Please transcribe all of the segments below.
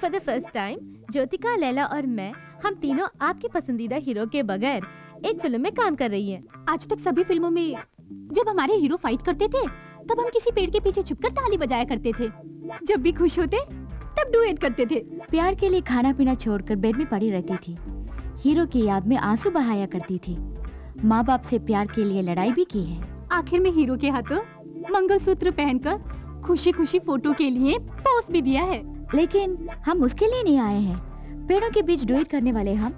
For the first time Jyothika, Laila और मैं, हम तीनों आपके पसंदीदा हीरो के बगैर एक फिल्म में काम कर रही हैं। आज तक सभी फिल्मों में जब हमारे हीरो फाइट करते थे तब हम किसी पेड़ के पीछे छुपकर ताली बजाया करते थे। जब भी खुश होते तब डुएट करते थे। प्यार के लिए खाना पीना छोड़कर बेड में पड़ी रहती थी। हीरो की याद में आंसू बहाया करती थी। माँ बाप से प्यार के लिए लड़ाई भी की है। आखिर में हीरो के हाथों मंगलसूत्र पहनकर खुशी खुशी फोटो के लिए पोस्ट भी दिया है। लेकिन हम उसके लिए नहीं आए हैं। पेड़ों के बीच डुएट करने वाले हम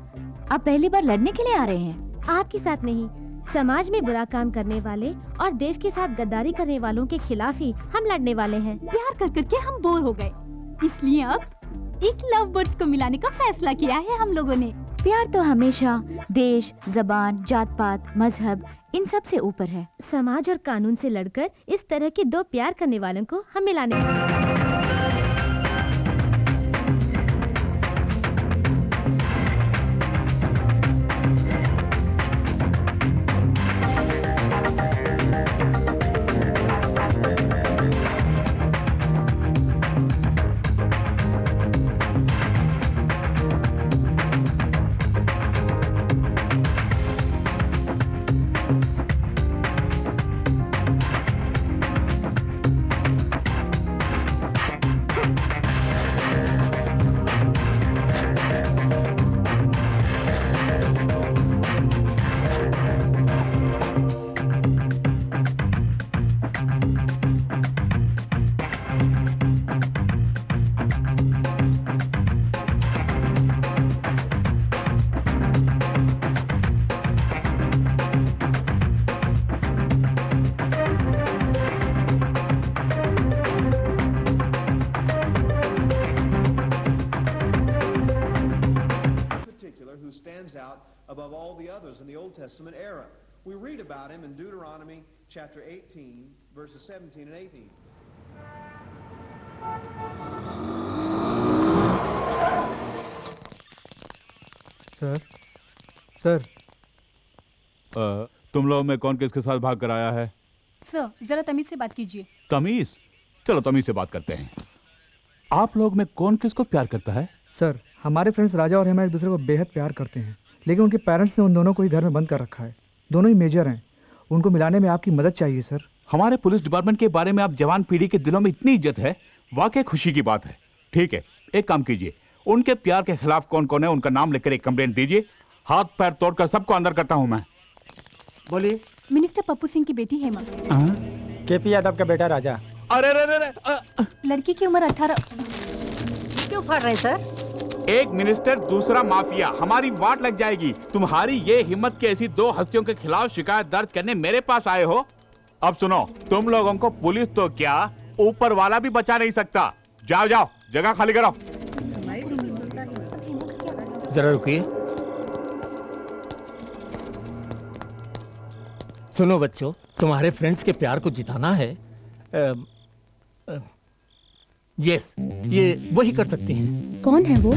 अब पहली बार लड़ने के लिए आ रहे हैं। आपके साथ नहीं, समाज में बुरा काम करने वाले और देश के साथ गद्दारी करने वालों के खिलाफ ही हम लड़ने वाले हैं। प्यार कर करके हम बोर हो गए, इसलिए अब एक लव बर्ड्स को मिलाने का फैसला किया है हम लोगों ने। प्यार तो हमेशा देश, जबान, जात पात, मजहब इन सब से ऊपर है। समाज और कानून से लड़कर इस तरह के दो प्यार करने वालों को हम मिलाने stands out above all the others in the Old Testament era. We read about him in Deuteronomy chapter 18, verses 17 and 18. Sir, तुम लोग में कौन किसके साथ भाग कर आया है? सर, जरा तमीज से बात कीजिए। तमीज? चलो तमीज से बात करते हैं। आप लोग में कौन किसको प्यार करता है? सर, हमारे फ्रेंड्स राजा और हेमा एक दूसरे को बेहद प्यार करते हैं, लेकिन उनके पेरेंट्स ने उन दोनों को ही घर में बंद कर रखा है। दोनों ही मेजर हैं, उनको मिलाने में आपकी मदद चाहिए सर। हमारे पुलिस डिपार्टमेंट के बारे में आप जवान पीढ़ी के दिलों में इतनी इज्जत है, वाकई खुशी की बात है। ठीक है, एक काम कीजिए, उनके प्यार के खिलाफ कौन कौन है उनका नाम लेकर एक कंप्लेंट दीजिए। हाथ पैर तोड़कर सबको अंदर करता हूँ मैं। बोलिए। मिनिस्टर पप्पू सिंह की बेटी हेमा। केपी यादव का बेटा राजा। अरे रे रे रे, लड़की की उम्र 18। क्यों फाड़ रहे सर? एक मिनिस्टर दूसरा माफिया, हमारी वाट लग जाएगी। तुम्हारी ये हिम्मत के ऐसी दो हस्तियों के खिलाफ शिकायत दर्ज करने मेरे पास आए हो? अब सुनो, तुम लोगों को पुलिस तो क्या ऊपर वाला भी बचा नहीं सकता। जाओ जाओ, जगह खाली करो। जरा रुकिए। सुनो बच्चों, तुम्हारे फ्रेंड्स के प्यार को जिताना है। यस, ये वही कर सकती हैं। कौन है वो?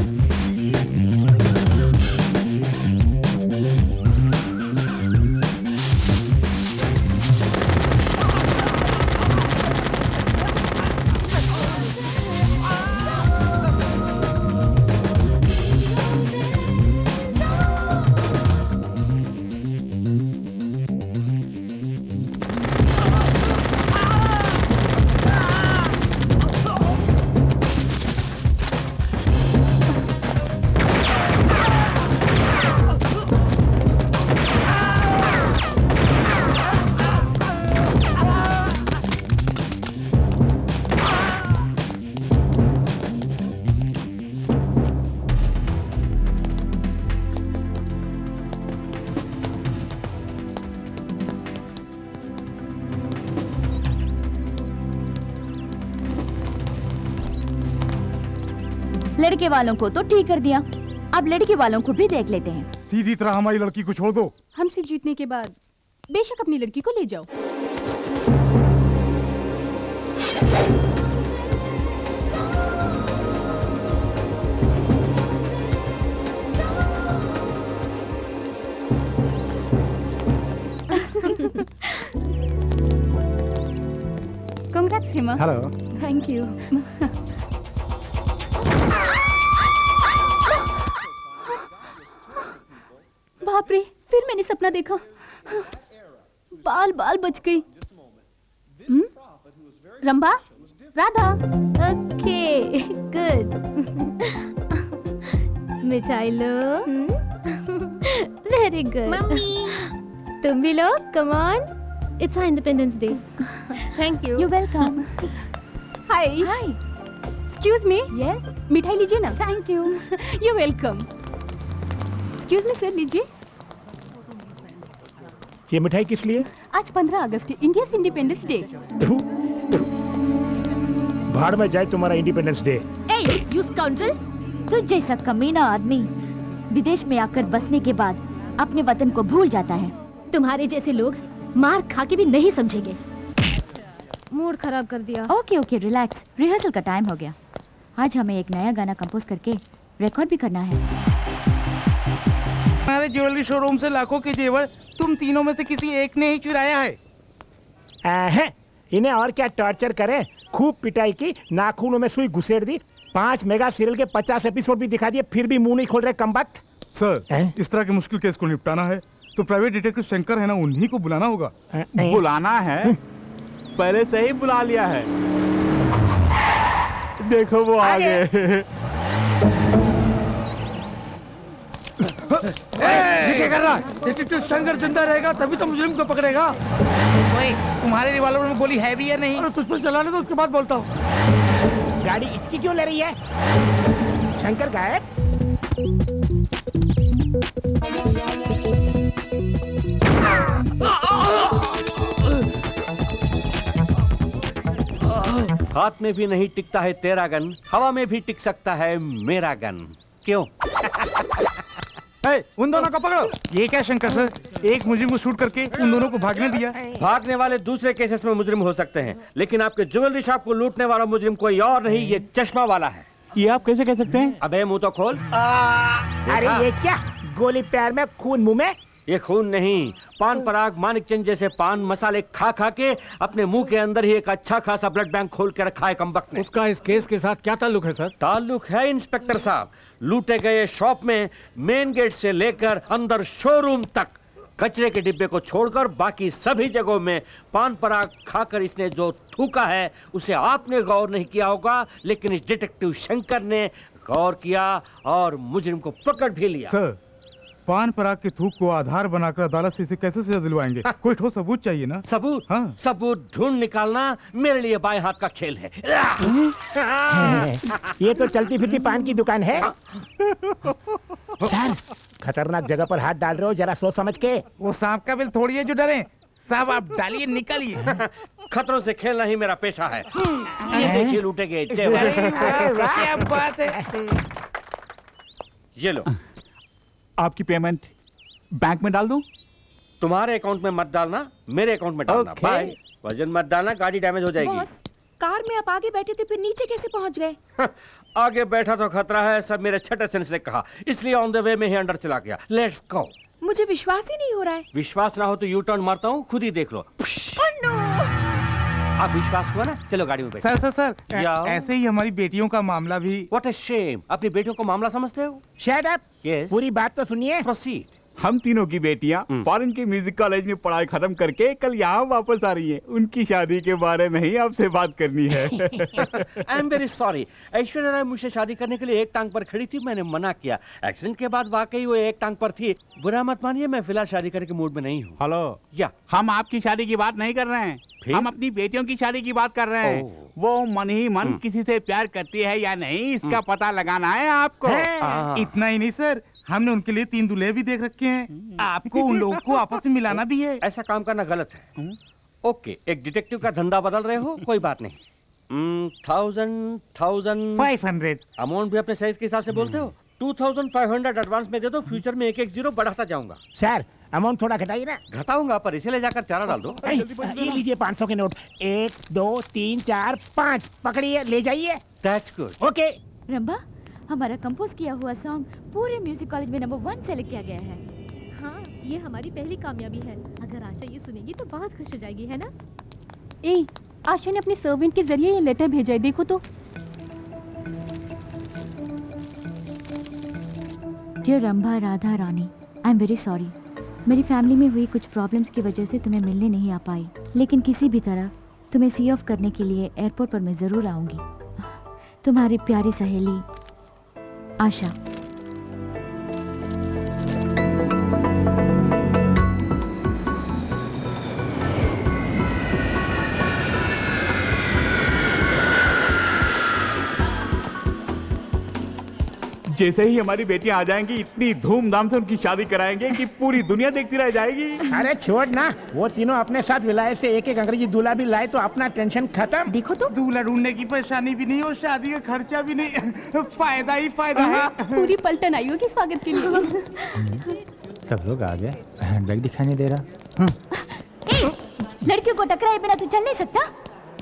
लड़के वालों को तो ठीक कर दिया, अब लड़की वालों को भी देख लेते हैं। सीधी तरह हमारी लड़की को छोड़ दो। हमसे जीतने के बाद बेशक अपनी लड़की को ले जाओ। Congrats, Hema. Hello. Thank you. देखो, बाल बाल बच गई। Rambha, Radha, okay good. मिठाई लो। Very good. तुम भी लो, come on. It's independence day. Thank you. You welcome. Hi. Hi. Excuse me. Yes. मिठाई लीजिए ना। Thank you. You welcome. Excuse me sir, लीजिए। ये मिठाई किस लिए? आज 15 अगस्त है, इंडिया इंडिपेंडेंस डे। भाड़ में जाए तुम्हारा independence day. A you scoundrel. तुझ जैसा कमीना आदमी विदेश में आकर बसने के बाद अपने वतन को भूल जाता है। तुम्हारे जैसे लोग मार खा के भी नहीं समझेंगे। मूड खराब कर दिया। ओके ओके रिलैक्स, रिहर्सल का टाइम हो गया। आज हमें एक नया गाना कंपोज करके रिकॉर्ड भी करना है। हमारे ज्वेलरी शोरूम से लाखों के जेवर तुम तीनों में से किसी एक ने ही चुराया है। इन्हें और क्या टॉर्चर करें? खूब पिटाई की, नाखूनों में सुई घुसेड़ दी, 5 मेगा सीरियल के 50 एपिसोड भी दिखा दिए, फिर भी मुंह नहीं खोल रहे कमबख्त। सर इस तरह के मुश्किल केस को निपटाना है तो प्राइवेट डिटेक्टिव शंकर है ना, उन्हीं को बुलाना होगा। बुलाना है? पहले से ही बुला लिया है। देखो वो आ गए। ये क्या कर रहा? डिटेक्टिव शंकर जिंदा रहेगा तभी तो मुजरिम को पकड़ेगा। ओए, तुम्हारे रिवॉल्वर में गोली है भी या नहीं? अरे तुझ पर चलाने दो, उसके बाद बोलता हूँ। गाड़ी इसकी क्यों ले रही है? शंकर गायब। हाथ में भी नहीं टिकता है तेरा गन, हवा में भी टिक सकता है मेरा गन। क्यों? उन दोनों को पकड़ो। ये क्या शंकर सर, एक मुजरिम को शूट करके उन दोनों को भागने दिया? भागने वाले दूसरे केसेस में मुजरिम हो सकते हैं, लेकिन आपके ज्वेलरी शॉप को लूटने वाला मुजरिम कोई और नहीं, ये चश्मा वाला है। ये आप कैसे कह सकते हैं? अबे मुंह तो खोल। अरे ये क्या, गोली पैर में खून मुंह में? ये खून नहीं, पान पराग मानिक चंद जैसे पान मसाले खा खा के अपने मुंह के अंदर ही एक अच्छा खासा ब्लड बैंक खोल के रखा है कमबख्त ने। उसका इस केस के साथ क्या ताल्लुक है सर? ताल्लुक है इंस्पेक्टर साहब, लूटे गए शॉप में मेन गेट से लेकर अंदर शोरूम तक कचरे के डिब्बे को छोड़कर बाकी सभी जगहों में पान पराग खाकर इसने जो थूका है उसे आपने गौर नहीं किया होगा, लेकिन इस डिटेक्टिव शंकर ने गौर किया और मुजरिम को पकड़ भी लिया। सर पान पराग के थूक को आधार बनाकर अदालत से इसे कैसे सजा दिलवाएंगे? कोई ठोस सबूत चाहिए ना। सबूत? हाँ। सबूत ढूंढ निकालना मेरे लिए बाएं हाथ का खेल है। ये तो चलती फिरती पान की दुकान है। सर खतरनाक जगह पर हाथ डाल रहे हो, जरा सोच समझ के। वो सांप का बिल थोड़ी है जो डरे। साहब आप डालिए, निकालिए। खतरों से खेलना ही मेरा पेशा है। ये देखिए लूटे गए जेवर। क्या बात है। ये लो। आपकी पेमेंट बैंक में डाल दूं? तुम्हारे अकाउंट में मत डालना, मेरे अकाउंट में डालना। बाय। वजन मत डालना, गाड़ी डैमेज हो जाएगी। बॉस, कार में आप आगे बैठे थे, फिर नीचे कैसे पहुंच गए? आगे बैठा तो खतरा है, सब मेरे छठे सेंस ने कहा, इसलिए ऑन द वे में ही अंदर चला गया। Let's go. मुझे विश्वास ही नहीं हो रहा है। विश्वास ना हो तो यू टर्न मारता हूँ, खुद ही देख लो। अब विश्वास हुआ ना, चलो गाड़ी में बैठो। सर सर सर, ऐसे ही हमारी बेटियों का मामला भी। व्हाट अ शेम, अपनी बेटियों को मामला समझते हो? Shut up. Yes. पूरी बात तो सुनिए। प्रोसीड। हम तीनों की बेटियां फॉरेन के म्यूजिक कॉलेज में पढ़ाई खत्म करके कल यहाँ वापस आ रही हैं। उनकी शादी के बारे में ही आपसे बात करनी है। I am very sorry, Aishwarya Rai मुझसे शादी करने के लिए एक टांग पर खड़ी थी, मैंने मना किया। एक्सीडेंट के बाद वाकई वो एक टांग पर थी। बुरा मत मानिए, मैं फिलहाल शादी करने के मूड में नहीं हूँ। हेलो, या हम आपकी शादी की बात नहीं कर रहे हैं, हम अपनी बेटियों की शादी की बात कर रहे हैं। वो मन ही मन किसी से प्यार करती है या नहीं, इसका पता लगाना है आपको। इतना ही नहीं सर, हमने उनके लिए 3 दूल्हे भी देख रखे हैं। आपको उन लोगों को आपस में मिलाना भी है। ऐसा काम करना गलत है। ओके, एक डिटेक्टिव का धंधा बदल रहे हो, कोई बात नहीं। 500 अमाउंट भी अपने साइज के हिसाब से बोलते हो। 2500 एडवांस में दे दो, फ्यूचर में एक 0 बढ़ाता जाऊंगा। सर अमाउंट थोड़ा घटाइए ना। घटाऊंगा, पर इसे ले जाकर चारा डाल दो। ये लीजिए 500 के नोट। 1 2 3 4 5 पकड़िए, ले जाइए। That's good. ओके। रंभा, हमारा कंपोज किया हुआ सॉन्ग पूरे म्यूजिक कॉलेज में नंबर 1 सेलेक्ट किया गया है। हाँ, ये हमारी पहली कामयाबी है। अगर आशा ये सुनेगी तो बहुत खुश हो जाएगी, है ना? ए, आशा ने अपने सर्वेंट के जरिए ये लेटर भेजा है, देखो तो। Dear Rambha Radha Rani, I am very sorry. मेरी फैमिली में हुई कुछ प्रॉब्लम्स की वजह से तुम्हें मिलने नहीं आ पाई, लेकिन किसी भी तरह तुम्हें सी ऑफ करने के लिए एयरपोर्ट पर मैं ज़रूर आऊँगी। तुम्हारी प्यारी सहेली आशा। जैसे ही हमारी बेटियां आ जाएंगी इतनी धूमधाम से उनकी शादी कराएंगे कि पूरी दुनिया देखती रह जाएगी। अरे छोड़ ना, वो तीनों अपने साथ विलायत से एक एक अंग्रेजी दूल्हा भी लाए तो अपना टेंशन खत्म। देखो तो दूल्हा ढूंढने की परेशानी भी नहीं और शादी का खर्चा भी नहीं, फायदा ही फायदा है। पूरी पलटन आई होगी स्वागत के लिए। सब लोग आ गए, हैंडबैग दिखाई नहीं दे रहा। लड़कियों को टकराए बिना तू चल नहीं सकता,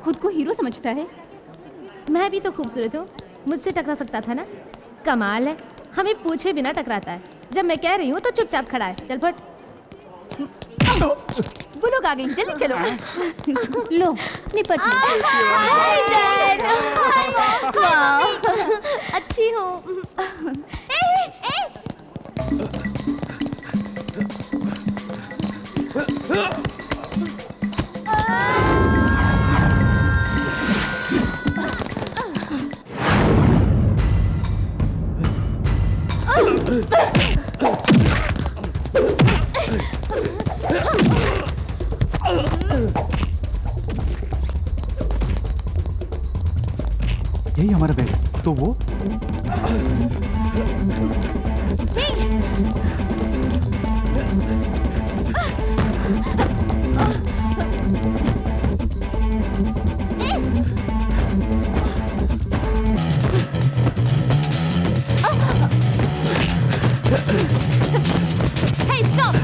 खुद को हीरो समझता है। मैं भी तो खूबसूरत हूँ, मुझसे टकरा सकता था ना। कमाल है, हमें पूछे बिना टकराता है। जब मैं कह रही हूँ तो चुपचाप खड़ा है। चल फट। वो लोग आ गए, जल्दी चलो। लो निपट अच्छी हूँ। यही हमारा बैग है। तो वो Hey, stop!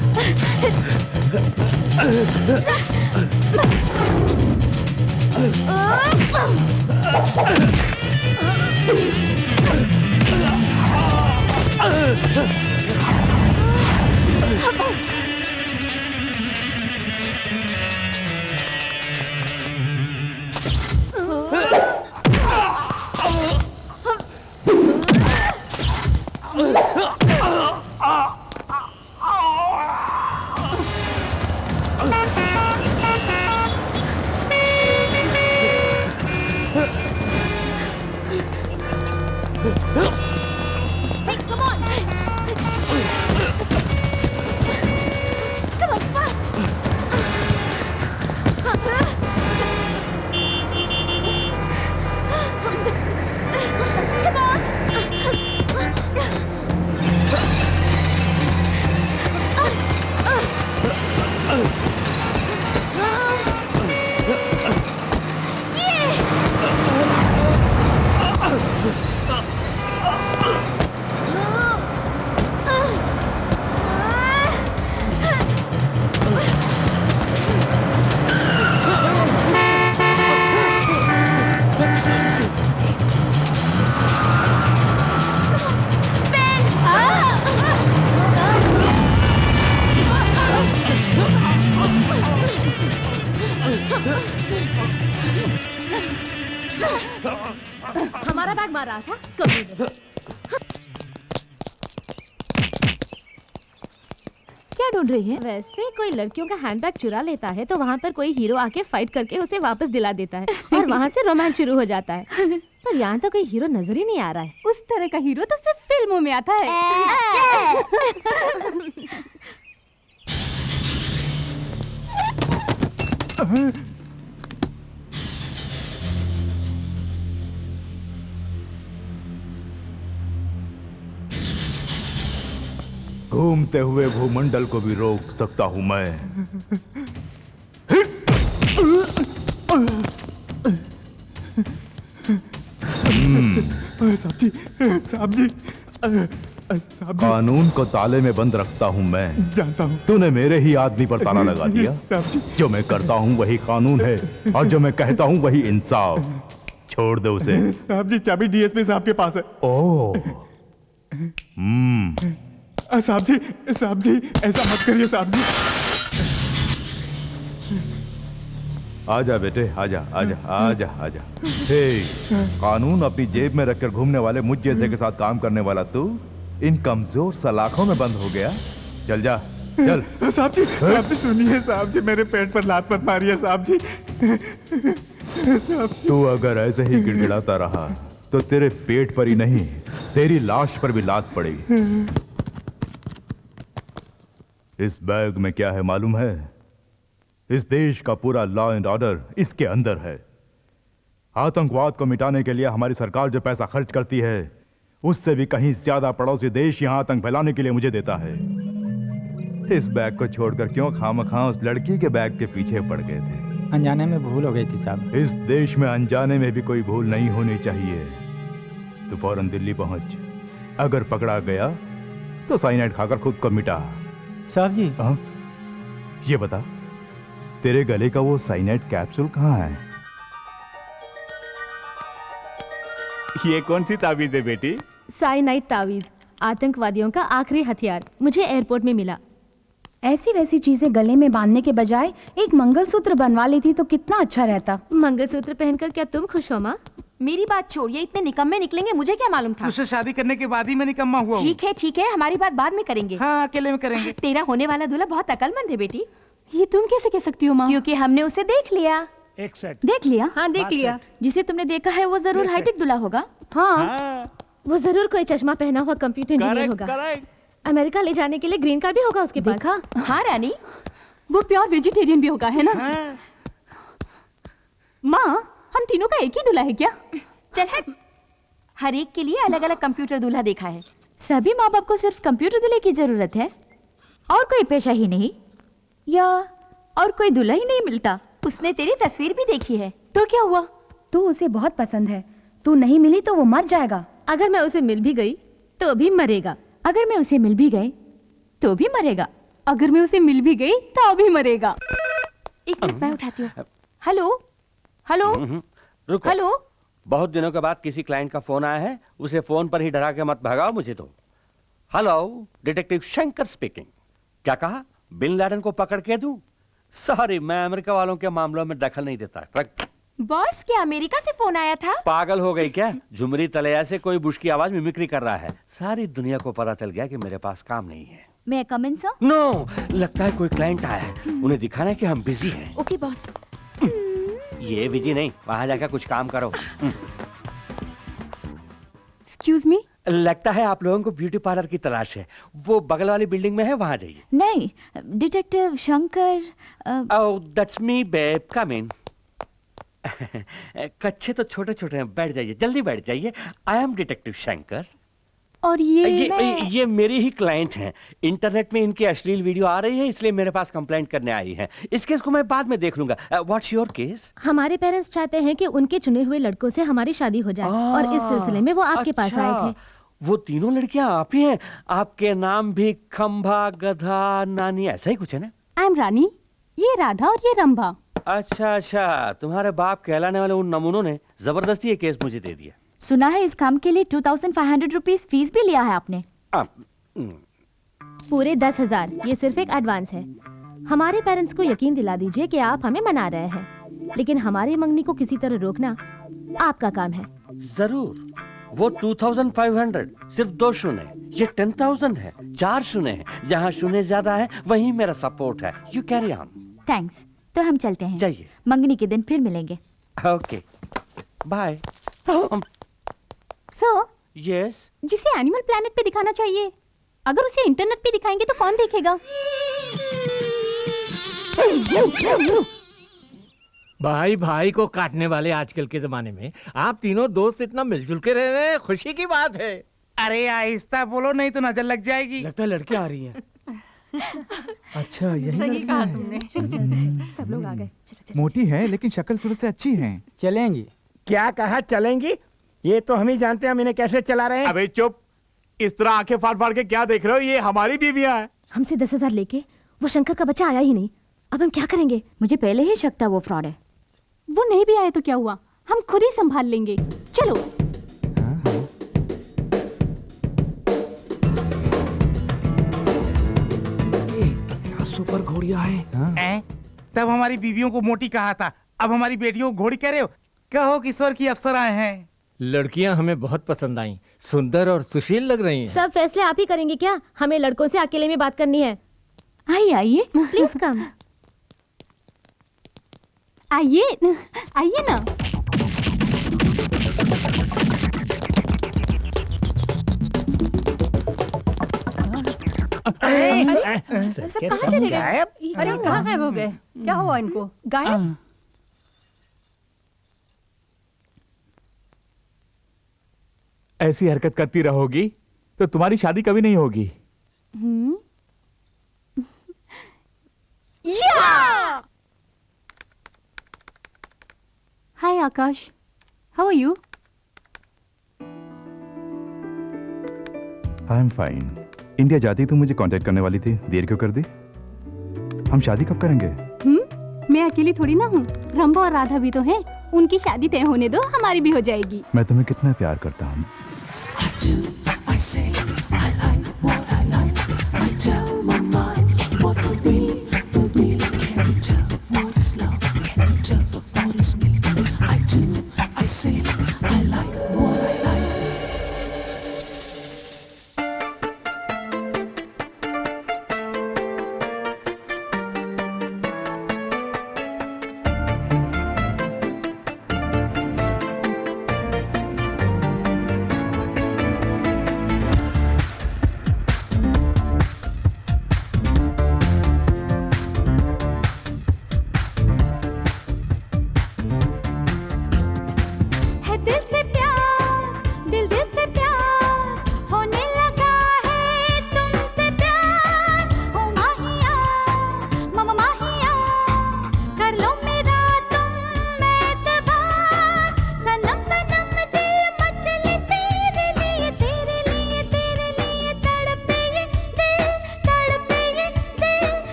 Hey, come on! Come on, fast! Come on! हमारा बैग मार रहा था कभी नहीं। क्या ढूंढ रही है? वैसे कोई लड़कियों का हैंडबैग चुरा लेता है तो वहाँ पर कोई हीरो आके फाइट करके उसे वापस दिला देता है और वहाँ से रोमांस शुरू हो जाता है। पर यहाँ तो कोई हीरो नजर ही नहीं आ रहा है। उस तरह का हीरो तो सिर्फ फिल्मों में आता है। घूमते हुए भूमंडल को भी रोक सकता हूं मैं। साहब जी, कानून को ताले में बंद रखता हूं मैं। जानता हूँ। तूने मेरे ही आदमी पर ताला लगा दिया। जो मैं करता हूं वही कानून है और जो मैं कहता हूं वही इंसाफ। छोड़ दो उसे। साहब जी, चाबी डीएसपी साहब के पास है। ओह, साहब जी ऐसा मत करिए साहब जी। आजा बेटे, आजा आजा आजा आजा। हे, कानून अपनी जेब में रखकर घूमने वाले मुझ जैसे के साथ काम करने वाला तू इन कमजोर सलाखों में बंद हो गया। चल जा, चल। साहब जी सुनिए साहब जी, मेरे पेट पर लात मत मारिए साहब जी। तू अगर ऐसे ही गिड़गिड़ाता रहा तो तेरे पेट पर ही नहीं, तेरी लाश पर भी लात पड़ेगी। इस बैग में क्या है मालूम है? इस देश का पूरा लॉ एंड ऑर्डर इसके अंदर है। आतंकवाद को मिटाने के लिए हमारी सरकार जो पैसा खर्च करती है, उससे भी कहीं ज्यादा पड़ोसी देश यहां आतंक फैलाने के लिए मुझे देता है। इस बैग को छोड़कर क्यों खामखा उस लड़की के बैग के पीछे पड़ गए थे? अनजाने में भूल हो गई थी साहब। इस देश में अनजाने में भी कोई भूल नहीं होनी चाहिए। तो फौरन दिल्ली पहुंच, अगर पकड़ा गया तो साइनाइड खाकर खुद को मिटा। साहब जी। हाँ, ये बता, तेरे गले का वो साइनाइड कैप्सूल कहाँ है? ये कौन सी ताबीज है बेटी? साइनाइड तावीज, आतंकवादियों का आखिरी हथियार, मुझे एयरपोर्ट में मिला। ऐसी वैसी चीजें गले में बांधने के बजाय एक मंगलसूत्र बनवा लेती तो कितना अच्छा रहता। मंगलसूत्र पहनकर क्या तुम खुश हो माँ? मेरी बात छोड़, ये इतने निकम्मे निकलेंगे मुझे क्या मालूम था। उससे शादी करने के बाद ही मैं निकम्मा हुआ हूँ। ठीक है, हमारी बात बाद में करेंगे। हाँ, अकेले में करेंगे। तेरा होने वाला दूल्हा बहुत अकलमंद है बेटी। ये तुम कैसे कह सकती हो माँ? क्योंकि हमने उसे देख लिया। एक सेट। देख लिया? हाँ, देख लिया। जिसे तुमने देखा है वो जरूर हाईटेक दूल्हा होगा। हाँ, वो जरूर कोई चश्मा पहना हुआ कंप्यूटर इंजीनियर होगा। अमेरिका ले जाने के लिए ग्रीन कार्ड भी होगा उसके पास। देखा? हाँ रानी, वो प्योर वेजिटेरियन भी होगा, है ना? माँ, हम तीनों का एक ही दूल्हा है क्या? चल है, हर एक के लिए अलग अलग कंप्यूटर दूल्हा देखा है। सभी माँ बाप को सिर्फ कंप्यूटर दूल्हे की जरूरत है और कोई पेशा ही नहीं, या और कोई दूल्हा ही नहीं मिलता। उसने तेरी तस्वीर भी देखी है, तो क्या हुआ? तू उसे बहुत पसंद है, तू नहीं मिली तो वो मर जाएगा। अगर मैं उसे मिल भी गई तो भी मरेगा। अगर मैं उसे मिल भी गई तो भी मरेगा। अगर मैं उसे मिल भी गई तो भी मरेगा। एक मिनट, मैं उठाती हूँ। हेलो हेलो रुको। हेलो। बहुत दिनों के बाद किसी क्लाइंट का फोन आया है, उसे फोन पर ही डरा के मत भगाओ मुझे तो। Hello, detective Shankar speaking. क्या कहा? बिन लादेन को पकड़ के दूं? सॉरी, मैं अमेरिका वालों के मामलों में दखल नहीं देता। बॉस, क्या अमेरिका से फोन आया था? पागल हो गई क्या? झुमरी तलैया से कोई बुश की आवाज मिमिक्री कर रहा है। सारी दुनिया को पता चल गया कि मेरे पास काम नहीं है। मैं कम इन सर? नो, लगता है कोई क्लाइंट आया है, उन्हें दिखाना है कि हम बिजी हैं। Okay boss. ये बिजी नहीं, वहां जाकर कुछ काम करो। Excuse me. लगता है आप लोगों को ब्यूटी पार्लर की तलाश है। वो बगल वाली बिल्डिंग में है, वहां जाइए। नहीं, detective Shankar. Oh, that's me babe, come in. कच्चे तो छोटे छोटे हैं, बैठ जाइए, जल्दी बैठ जाइए। I am detective Shankar. और ये मेरी ही क्लाइंट हैं। इंटरनेट में इनकी अश्लील वीडियो आ रही है, इसलिए मेरे पास कंप्लेंट करने आई है। इस केस को मैं बाद में देख लूंगा। What's your case? हमारे पेरेंट्स चाहते हैं कि उनके चुने हुए लड़कों से हमारी शादी हो जाए और इस सिलसिले में वो आपके पास आए थे। वो तीनों लड़कियां आप ही हैं? आपके नाम भी खंभा, गधा, नानी, ऐसा ही कुछ है ना? आई एम रानी, ये राधा और ये रंभा। अच्छा, तुम्हारे बाप कहलाने वाले उन नमूनों ने जबरदस्ती ये केस मुझे दे दिया। सुना है इस काम के लिए 2500 रुपीज फीस भी लिया है आपने। पूरे 10,000, ये सिर्फ एक एडवांस है। हमारे पेरेंट्स को यकीन दिला दीजिए कि आप हमें मना रहे हैं, लेकिन हमारी मंगनी को किसी तरह रोकना आपका काम है। जरूर। वो 2500, सिर्फ 2 शून्य। ये 10,000 है, 4 शून्य है। जहाँ शून्य ज्यादा है वहीं मेरा सपोर्ट है। You carry on. थैंक्स। तो हम चलते हैं। जाइए। मंगनी के दिन फिर मिलेंगे। Okay, bye. Sir, yes. जिसे एनिमल प्लैनेट पे दिखाना चाहिए, अगर उसे इंटरनेट पे दिखाएंगे तो कौन देखेगा? भाई भाई को काटने वाले आजकल के जमाने में आप तीनों दोस्त इतना मिलजुल के रह रहे हैं, खुशी की बात है। अरे आहिस्ता बोलो, नहीं तो नजर लग जाएगी। लगता है लड़की आ रही है। अच्छा, यही लड़की कहा है। तुमने। सब लोग आ गए। मोटी है लेकिन शक्ल सूरत से अच्छी है। चलेंगी? क्या कहा चलेंगी? ये तो हम ही जानते हैं हम इन्हें कैसे चला रहे हैं। अबे चुप, इस तरह आंखें फाड़ फाड़ के क्या देख रहे हो? ये हमारी बीवियां हैं। हमसे 10,000 लेके वो शंकर का बच्चा आया ही नहीं, अब हम क्या करेंगे? मुझे पहले ही शक था वो फ्रॉड है। वो नहीं भी आए तो क्या हुआ, हम खुद ही संभाल लेंगे। चलो। क्या सुपर घोड़िया है। तब हमारी बीवियों को मोटी कहा था, अब हमारी बेटियों को घोड़ी कह रहे हो? कहो किशोर की अप्सराएं हैं। लड़कियां हमें बहुत पसंद आईं, सुंदर और सुशील लग रही हैं। सब फैसले आप ही करेंगे क्या? हमें लड़कों से अकेले में बात करनी है। आइए आइए प्लीज कम। आइए आइए ना। सब कहाँ चले गए? अरे कहाँ गायब हो गए? क्या हुआ इनको? गायब? ऐसी हरकत करती रहोगी तो तुम्हारी शादी कभी नहीं होगी। Hi Akash, how are you? I am fine. India जाती तो मुझे कांटेक्ट करने वाली थी, देर क्यों कर दी? हम शादी कब करेंगे? मैं अकेली थोड़ी ना हूँ, रंभा और राधा भी तो हैं। उनकी शादी तय होने दो, हमारी भी हो जाएगी। मैं तुम्हें कितना प्यार करता हूँ।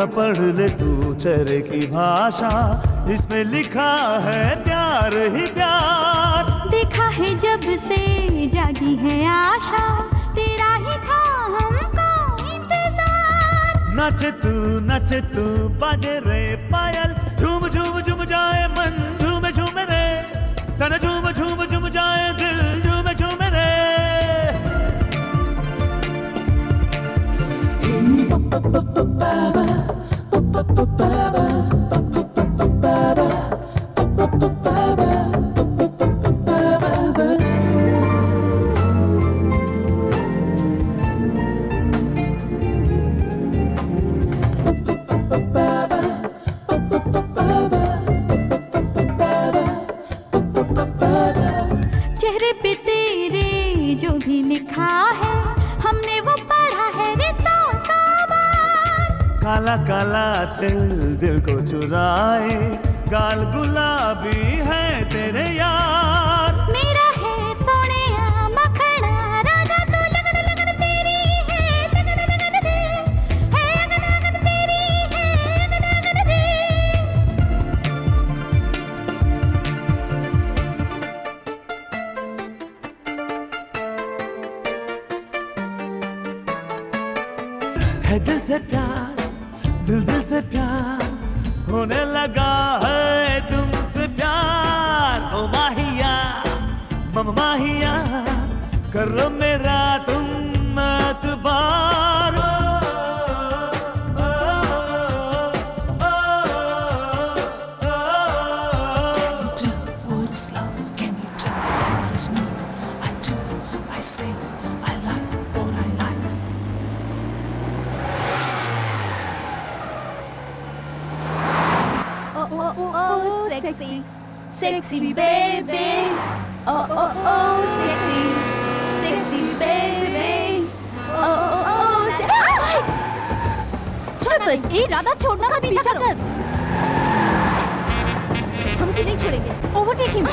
पढ़ ले तू चेहरे की भाषा, इसमें लिखा है प्यार ही प्यार। देखा है जब से जागी है आशा, तेरा ही था हमको इंतजार। नचे तू बाजे रे पायल, झूम झूम झूम जाए मन झूमे झूमे रे, तन झूम झूम झूम जाए दिल झूमे झूमे रे। चेहरे पे तेरे जो भी लिखा है, हमने वो पढ़ा है रे सौ बार। काला काला दिल को चुराए, गाल गुलाबी है तेरे यार। मेरा है सोनिया मखना राजा, तू लगन लगन तेरी है, लगन लगन दे है, लगन लगन तेरी है, लगन लगन दे। है दिल से प्यार, दिल से प्यार होने लगा है तुमसे प्यार। ओ माहिया मम माहिया, कर लो मेरा तुम एतबार। sexy baby. Oh oh oh, sexy, sexy baby. Oh oh oh, stupid. ए राधा छोड़ना मत, पीछा कर। हम उसे नहीं छोड़ेंगे। Overtake him.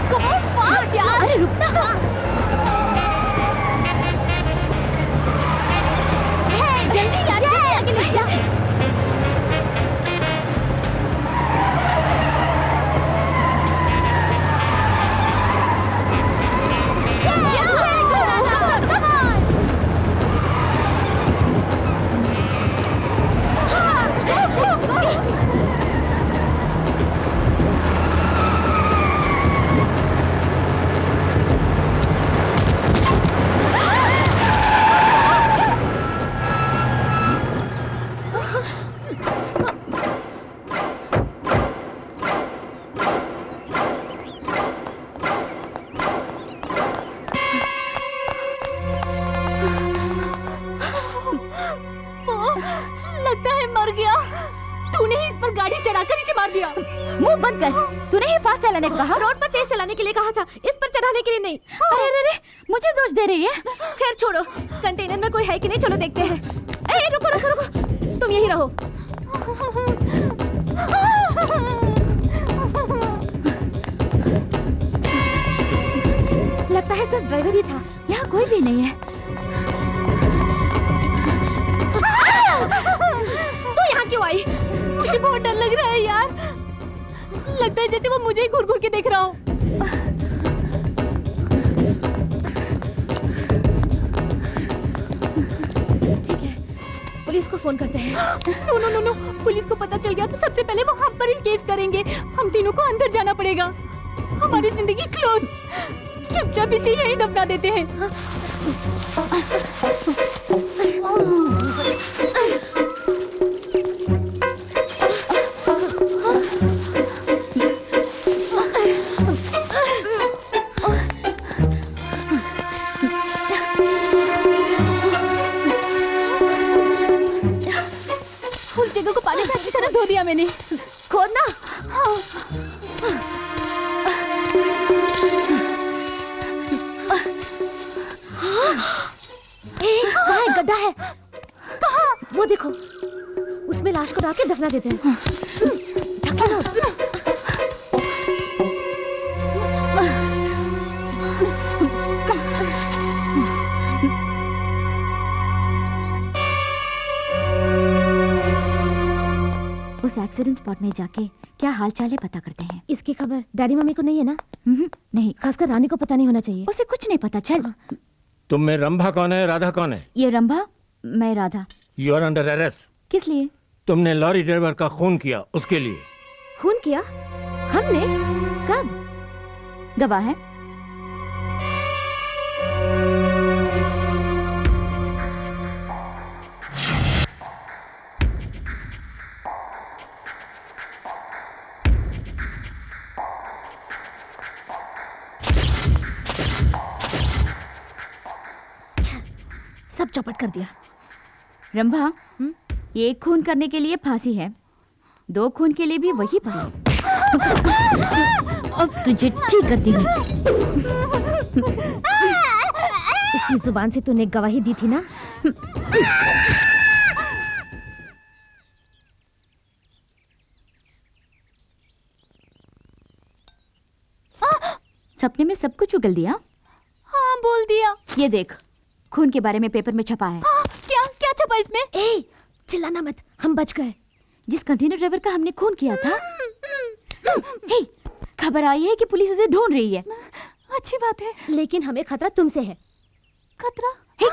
Come on, fast यार। अरे रुकना। जल्दी यार, जल्दी आगे ले जा। लगता है मर गया। तूने ही इस पर गाड़ी चढ़ाकर इसे मार दिया। मुंह बंद कर। तूने ही फास्ट चलाने को कहा। रोड पर तेज चलाने के लिए कहा था, इस पर चढ़ाने के लिए नहीं। अरे अरे अरे, मुझे दोष दे रही है। खैर छोड़ो, कंटेनर में कोई है कि नहीं, चलो देखते हैं। ए रुको रुको रुको, तुम यही रहो। लगता है सिर्फ ड्राइवर ही था, यहाँ कोई भी नहीं है। तू यहाँ क्यों आई? मुझे बहुत डर लग रहा है यार। लगता है जैसे वो मुझे ही घूर घूर के देख रहा हो। ठीक है, पुलिस को फोन करते हैं। No no no no, police को पता चल गया तो सबसे पहले वो हम पर ही केस करेंगे। हम तीनों को अंदर जाना पड़ेगा। हमारी जिंदगी क्लोज। चुपचाप इसे यहीं दफना देते हैं। उस जगह को पानी से अच्छी तरह धो दिया मैंने। खोदना। कहाँ गड्ढा है? कहाँ? वो देखो, उसमें लाश को डाल के दफना देते हैं। ढक्कन लो। उस एक्सीडेंट स्पॉट में जाके क्या हाल चाल है पता करते हैं। इसकी खबर डैडी मम्मी को नहीं है ना? नहीं, खासकर रानी को पता नहीं होना चाहिए। उसे कुछ नहीं पता। चल। तुम में रंभा कौन है, राधा कौन है? ये रंभा, मैं Radha. You are under arrest. किस लिए? तुमने लॉरी ड्राइवर का खून किया, उसके लिए। खून किया? हमने? कब? गवाह है। सब चौपट कर दिया। रंभा, एक खून करने के लिए फांसी है, 2 खून के लिए भी वही फांसी। अब तुझे ठीक कर दूंगी। इसकी जुबान से तूने गवाही दी थी ना? सपने में सब कुछ उगल दिया? हाँ, बोल दिया। ये देख, खून के बारे में पेपर में छपा है। क्या क्या छपा इसमें? ए, चिल्लाना मत, हम बच गए। जिस कंटेनर ड्राइवर का हमने खून किया था, हे, खबर आई है कि पुलिस उसे ढूंढ रही है। अच्छी बात है, लेकिन हमें खतरा तुमसे है। खतरा? हे,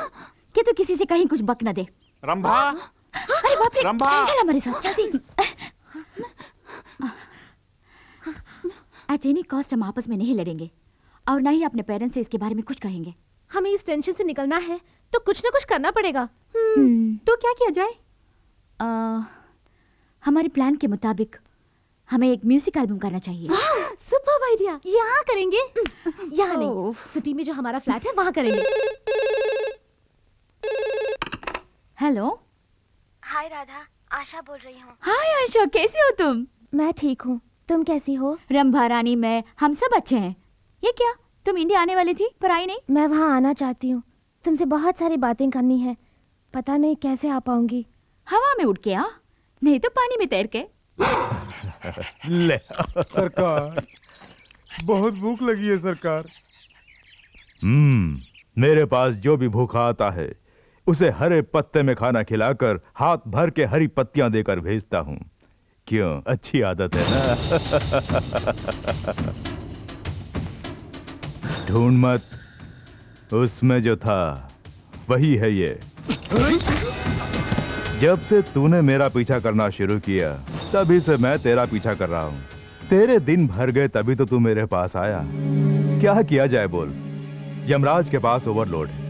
कि तू किसी से कहीं कुछ बक न दे। रंभा, अरे बाप रे, रंभा। चल हमारे साथ, जल्दी। एट एनी कॉस्ट हम आपस में नहीं लड़ेंगे और ना ही अपने पेरेंट्स से इसके बारे में कुछ कहेंगे। हमें इस टेंशन से निकलना है तो कुछ ना कुछ करना पड़ेगा। तो क्या किया जाए? हमारे प्लान के मुताबिक हमें एक म्यूजिक एल्बम करना चाहिए। Superb idea. यहाँ करेंगे? यहाँ नहीं, सिटी में जो हमारा फ्लैट है वहाँ करेंगे। हेलो। हाय राधा, आशा बोल रही हूँ। हाय आशा, कैसी हो तुम? मैं ठीक हूँ, तुम कैसी हो? रंभा रानी, मैं, हम सब अच्छे हैं। ये क्या, तुम इंडिया आने वाली थी पर आई नहीं? मैं वहाँ आना चाहती हूँ, तुमसे बहुत सारी बातें करनी है, पता नहीं कैसे आ पाऊंगी। हवा में उड़ के आ, नहीं तो पानी में तैर के। ले सरकार, बहुत भूख लगी है सरकार। मेरे पास जो भी भूखा आता है उसे हरे पत्ते में खाना खिलाकर हाथ भर के हरी पत्तियां देकर भेजता हूं। क्यों, अच्छी आदत है ना? ढूंढ मत, उसमें जो था वही है ये। जब से तूने मेरा पीछा करना शुरू किया तभी से मैं तेरा पीछा कर रहा हूं। तेरे दिन भर गए तभी तो तू मेरे पास आया। क्या किया जाए बोल, यमराज के पास ओवरलोड है,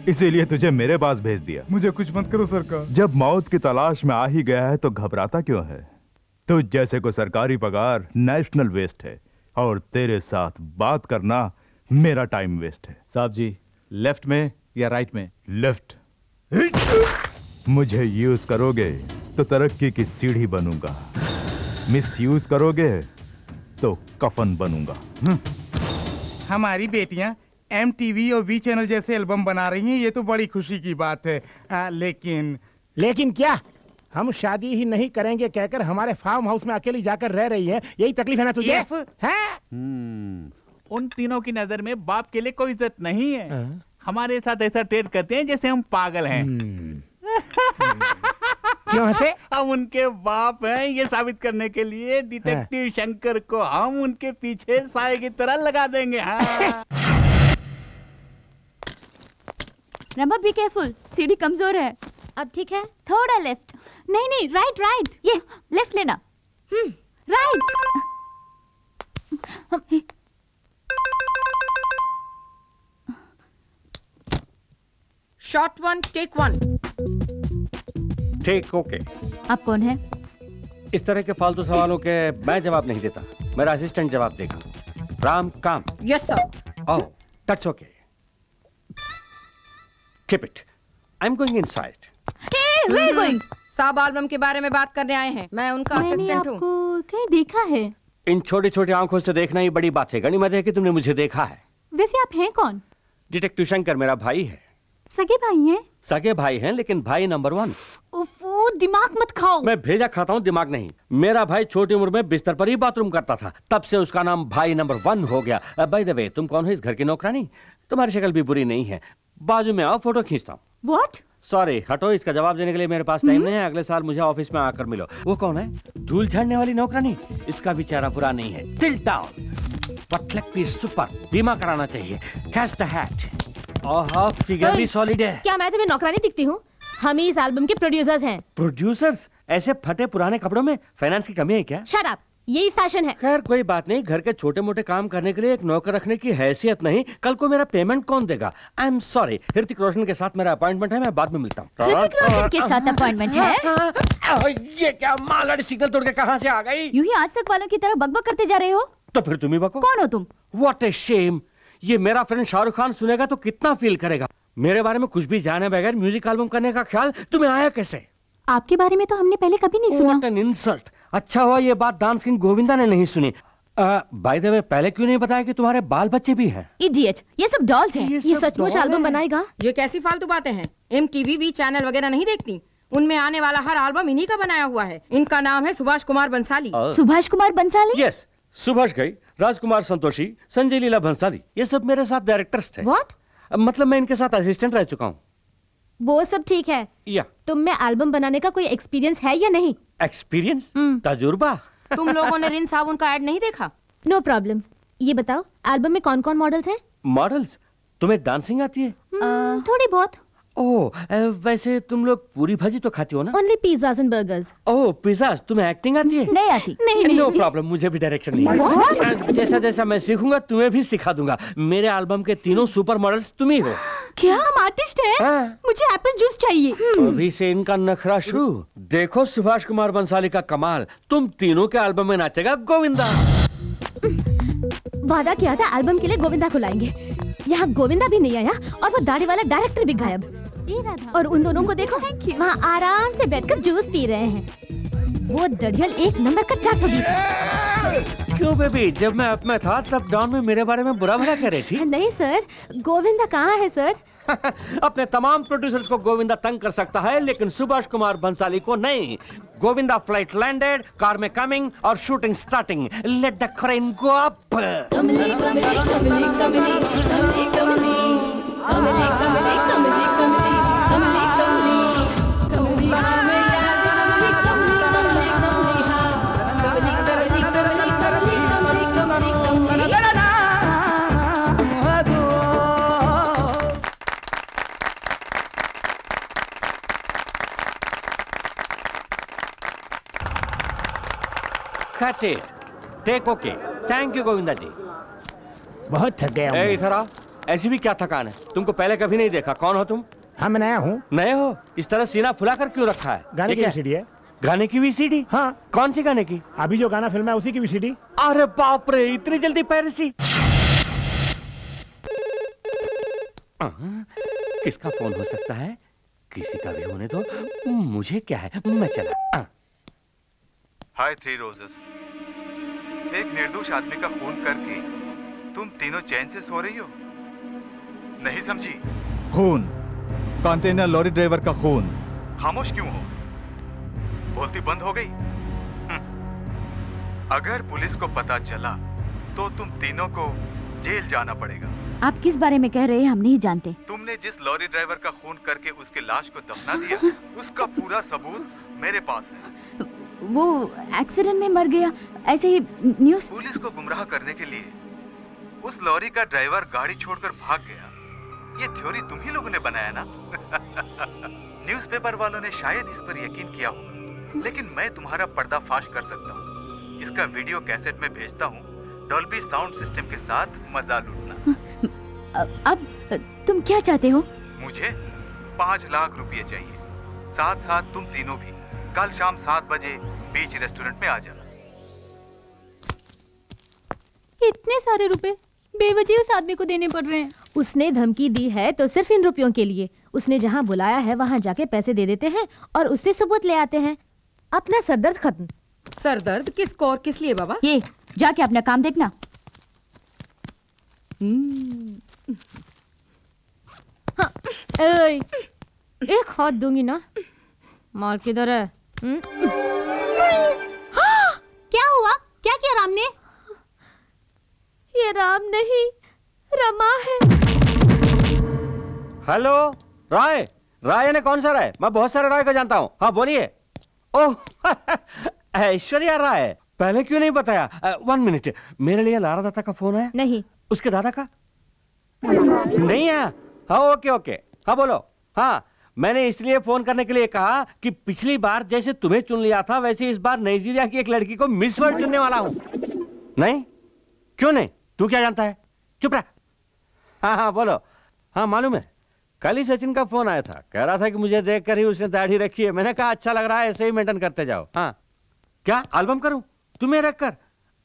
इसीलिए तुझे मेरे पास भेज दिया। मुझे कुछ मत करो सरकार। जब मौत की तलाश में आ ही गया है तो घबराता क्यों है? तुझ जैसे को सरकारी पगार नेशनल वेस्ट है और तेरे साथ बात करना मेरा टाइम वेस्ट है। साहब जी, लेफ्ट में या राइट में? लेफ्ट। मुझे यूज करोगे तो तरक्की की सीढ़ी बनूंगा, मिस यूज करोगे तो कफन बनूंगा। हमारी बेटियां MTV और V चैनल जैसे एल्बम बना रही हैं, ये तो बड़ी खुशी की बात है। लेकिन क्या हम शादी ही नहीं करेंगे कहकर हमारे फार्म हाउस में अकेली जाकर रह रही है, यही तकलीफ है ना तुझे? है? उन तीनों की नजर में बाप के लिए कोई इज्जत नहीं है। हमारे साथ ऐसा ट्रेड करते हैं जैसे हम पागल हैं। क्यों हंसे? हम उनके बाप हैं ये साबित करने के लिए डिटेक्टिव शंकर को हम उनके पीछे साए की तरह लगा देंगे। हाँ। रमा, बी केयरफुल, सीढ़ी कमजोर है। अब ठीक है? थोड़ा लेफ्ट। नहीं नहीं, राइट राइट, ये लेफ्ट लेना। राइट। Shot 1 take 1। ठीक, ओके। आप कौन है? इस तरह के फालतू सवालों के मैं जवाब नहीं देता, मेरा असिस्टेंट जवाब देगा। राम काम। Yes sir. Oh, that's okay. Keep it, I am going inside. Hey, where are you going? साब एल्बम के बारे में बात करने आए हैं, मैं उनका असिस्टेंट हूँ। आपको कहीं देखा है? इन छोटी छोटी आंखों से देखना ही बड़ी बात है। गनीमत है कि तुमने मुझे देखा है। वैसे आप हैं कौन? डिटेक्टिव शंकर मेरा भाई है। सगे भाई हैं? सगे भाई हैं लेकिन भाई नंबर 1। उफ़ो, दिमाग मत खाओ। मैं भेजा खाता हूँ, दिमाग नहीं। मेरा भाई छोटी उम्र में बिस्तर पर ही बाथरूम करता था, तब से उसका नाम भाई नंबर 1 हो गया। बाय द वे, तुम कौन हो इस घर की नौकरानी? तुम्हारी शक्ल भी बुरी नहीं है, बाजू में आओ, फोटो खींचता हूँ। What? सॉरी, हटो, इसका जवाब देने के लिए मेरे पास टाइम नहीं है। अगले साल मुझे ऑफिस में आकर मिलो। वो कौन है? धूल झाड़ने वाली नौकरानी? इसका भी चेहरा बुरा नहीं है। टिल्ट डाउन, पटलक भी सुपर, बीमा कराना चाहिए। Catch the hat. Oh, figure भी सॉलिड है। क्या मैं तुम्हें नौकरानी दिखती हूँ? हम ही इस एल्बम के प्रोड्यूसर्स हैं। प्रोड्यूसर्स? ऐसे फटे पुराने कपड़ों में? फाइनेंस की कमी है क्या? शट अप, यही फैशन है। खैर कोई बात नहीं, घर के छोटे मोटे काम करने के लिए एक नौकर रखने की हैसियत नहीं। कल को मेरा पेमेंट कौन देगा? आई एम सॉरी, ऋतिक रोशन के साथ मेरा अपॉइंटमेंट है, मैं बाद में मिलता हूँ। ऋतिक रोशन के साथ अपॉइंटमेंट है? ये क्या मालगाड़ी सिग्नल तोड़ के कहाँ से आ गई? यूं ही आज तक वालों की तरह बकबक करते जा रहे हो। तो फिर तुम ही बको। कौन हो तुम? What a shame. ये मेरा फ्रेंड शाहरुख खान सुनेगा तो कितना फील करेगा। मेरे बारे में कुछ भी जाने बगैर म्यूजिक एल्बम करने का ख्याल तुम्हें आया कैसे? आपके बारे में तो हमने पहले कभी नहीं सुना। What an insult! अच्छा हुआ ये बात डांस किंग गोविंदा ने नहीं सुनी। बाय द वे, पहले क्यों नहीं बताया कि तुम्हारे बाल बच्चे भी हैं? इडियट, ये सब डॉल्स हैं। ये सचमुच एल्बम बनाएगा? ये कैसी फालतू बातें हैं? MTV V चैनल वगैरह नहीं देखती? उनमें आने वाला हर एल्बम इन्हीं का बनाया हुआ है। इनका नाम है सुभाष कुमार बंसाली। सुभाष कुमार बंसाली? यस, सुभाष घई, राजकुमार संतोषी, संजय लीला भंसाली, ये सब मेरे साथ डायरेक्टर्स थे। What? मतलब मैं इनके साथ असिस्टेंट रह चुका हूँ। वो सब ठीक है, या तुम में एल्बम बनाने का कोई एक्सपीरियंस है या नहीं? एक्सपीरियंस? तजुर्बा? तुम लोगों ने रिन साबुन का ऐड नहीं देखा? No problem. ये बताओ, एल्बम में कौन कौन मॉडल्स हैं? मॉडल्स? तुम्हें डांसिंग आती है? थोड़ी बहुत। ओह, वैसे तुम लोग पूरी भाजी तो खाती हो ना? Only pizzas and burgers. Oh, pizzas. तुम्हें एक्टिंग आती है? नहीं आती। नहीं। नो प्रॉब्लम, मुझे भी डायरेक्शन नहीं है। जैसा जैसा मैं सीखूंगा तुम्हें भी सिखा दूंगा। मेरे एल्बम के तीनों सुपर मॉडल्स तुम ही हो। क्या हम आर्टिस्ट हैं? हाँ। मुझे एप्पल जूस चाहिए। अभी से इनका नखरा शुरू। देखो सुभाष कुमार बंसाली का कमाल, तुम तीनों के एल्बम में नाचेगा गोविंदा। वादा किया था एल्बम के लिए गोविंदा को लाएंगे। यहाँ गोविंदा भी नहीं आया और वो दाढ़ी वाला डायरेक्टर भी गायब। और उन दोनों को देखो, वहाँ आराम से बैठकर जूस पी रहे हैं। वो दड़ियल एक नंबर का 420 है। क्यों बेबी, जब मैं अप में था तब डॉन में मेरे बारे में बुरा भला कह रही थी। नहीं सर, गोविंदा कहाँ है सर? अपने तमाम प्रोड्यूसर्स को गोविंदा तंग कर सकता है, लेकिन सुभाष कुमार बंसाली को नहीं। गोविंदा फ्लाइट लैंडेड, कार में कमिंग और shooting starting. Let the crane go up. Kamli Kamli Kamli Kamli Kamli Kamli Kamli Kamli Kamli Kamli Kamli Kamli Kamli Cut it. Take okay. Thank you Govinda जी। बहुत थक गया ए, इधर आओ। ऐसी भी क्या थकान है? तुमको पहले कभी नहीं देखा। कौन हो तुम? हाँ, मैं नया हूँ। नए हो? इस तरह सीना फुलाकर क्यों रखा है? गाने की वीसीडी है। गाने की वीसीडी? हाँ। कौन सी गाने की? अभी जो गाना फिल्म है उसी की वीसीडी। अरे बाप रे, इतनी जल्दी पायरेसी? किसका फोन हो सकता है? किसी का भी होने दो, मुझे क्या है, मैं चला। हाय थ्री रोजेस। एक निर्दोष आदमी का खून करके तुम तीनों चैन से सो रही हो? नहीं समझी? खून, कंटेनर लॉरी ड्राइवर का खून। खामोश क्यों हो? बोलती बंद हो गई? अगर पुलिस को पता चला तो तुम तीनों को जेल जाना पड़ेगा। आप किस बारे में कह रहे हैं, हम नहीं जानते। तुमने जिस लॉरी ड्राइवर का खून करके उसके लाश को दफना दिया, उसका पूरा सबूत मेरे पास है। वो एक्सीडेंट में मर गया, ऐसे ही न्यूज़। पुलिस को गुमराह करने के लिए उस लॉरी का ड्राइवर गाड़ी छोड़कर भाग गया। ये थ्योरी तुम ही लोगों ने बनाया ना? न्यूज़पेपर वालों ने शायद इस पर यकीन किया होगा, लेकिन मैं तुम्हारा पर्दाफाश कर सकता हूँ। इसका वीडियो कैसेट में भेजता हूँ, डॉल्बी साउंड सिस्टम के साथ मजा लूटना। अब तुम क्या चाहते हो? मुझे 5 लाख रुपए चाहिए। साथ साथ तुम तीनों भी कल शाम 7 बजे बीच रेस्टोरेंट में आ जाना। इतने सारे रुपए बेवजह उस आदमी को देने पड़ रहे हैं। उसने धमकी दी है तो सिर्फ इन रुपयों के लिए। उसने जहाँ बुलाया है वहाँ जाके पैसे दे देते हैं और उससे सबूत ले आते हैं। अपना सरदर्द खत्म। सरदर्द किसको और किस लिए बाबा? ये जाके अपना काम देखना। हाँ, एक हाथ दूंगी ना। माल किधर है? हाँ, क्या हुआ? क्या किया राम ने? ये राम नहीं, रमा है। हेलो, राय। राय ने कौन सा राय? मैं बहुत सारे राय को जानता हूँ। हाँ बोलिए। ओह ऐश्वर्या राय, पहले क्यों नहीं बताया? 1 मिनट, मेरे लिए लारा दत्ता का फोन है? नहीं। उसके दादा का? नहीं है। हाँ ओके ओके, हाँ बोलो। हाँ, मैंने इसलिए फोन करने के लिए कहा कि पिछली बार जैसे तुम्हें चुन लिया था वैसे इस बार नाइजीरिया की एक लड़की को मिस वर्ल्ड चुनने वाला हूं। नहीं? क्यों नहीं? तू क्या जानता है? चुप रह। हाँ हाँ बोलो। हाँ मालूम है, कल ही सचिन का फोन आया था, कह रहा था कि मुझे देखकर ही उसने दाढ़ी रखी है। मैंने कहा अच्छा लग रहा है, ऐसे ही मेंटेन करते जाओ। हाँ क्या एल्बम करूं तुम्हें रखकर?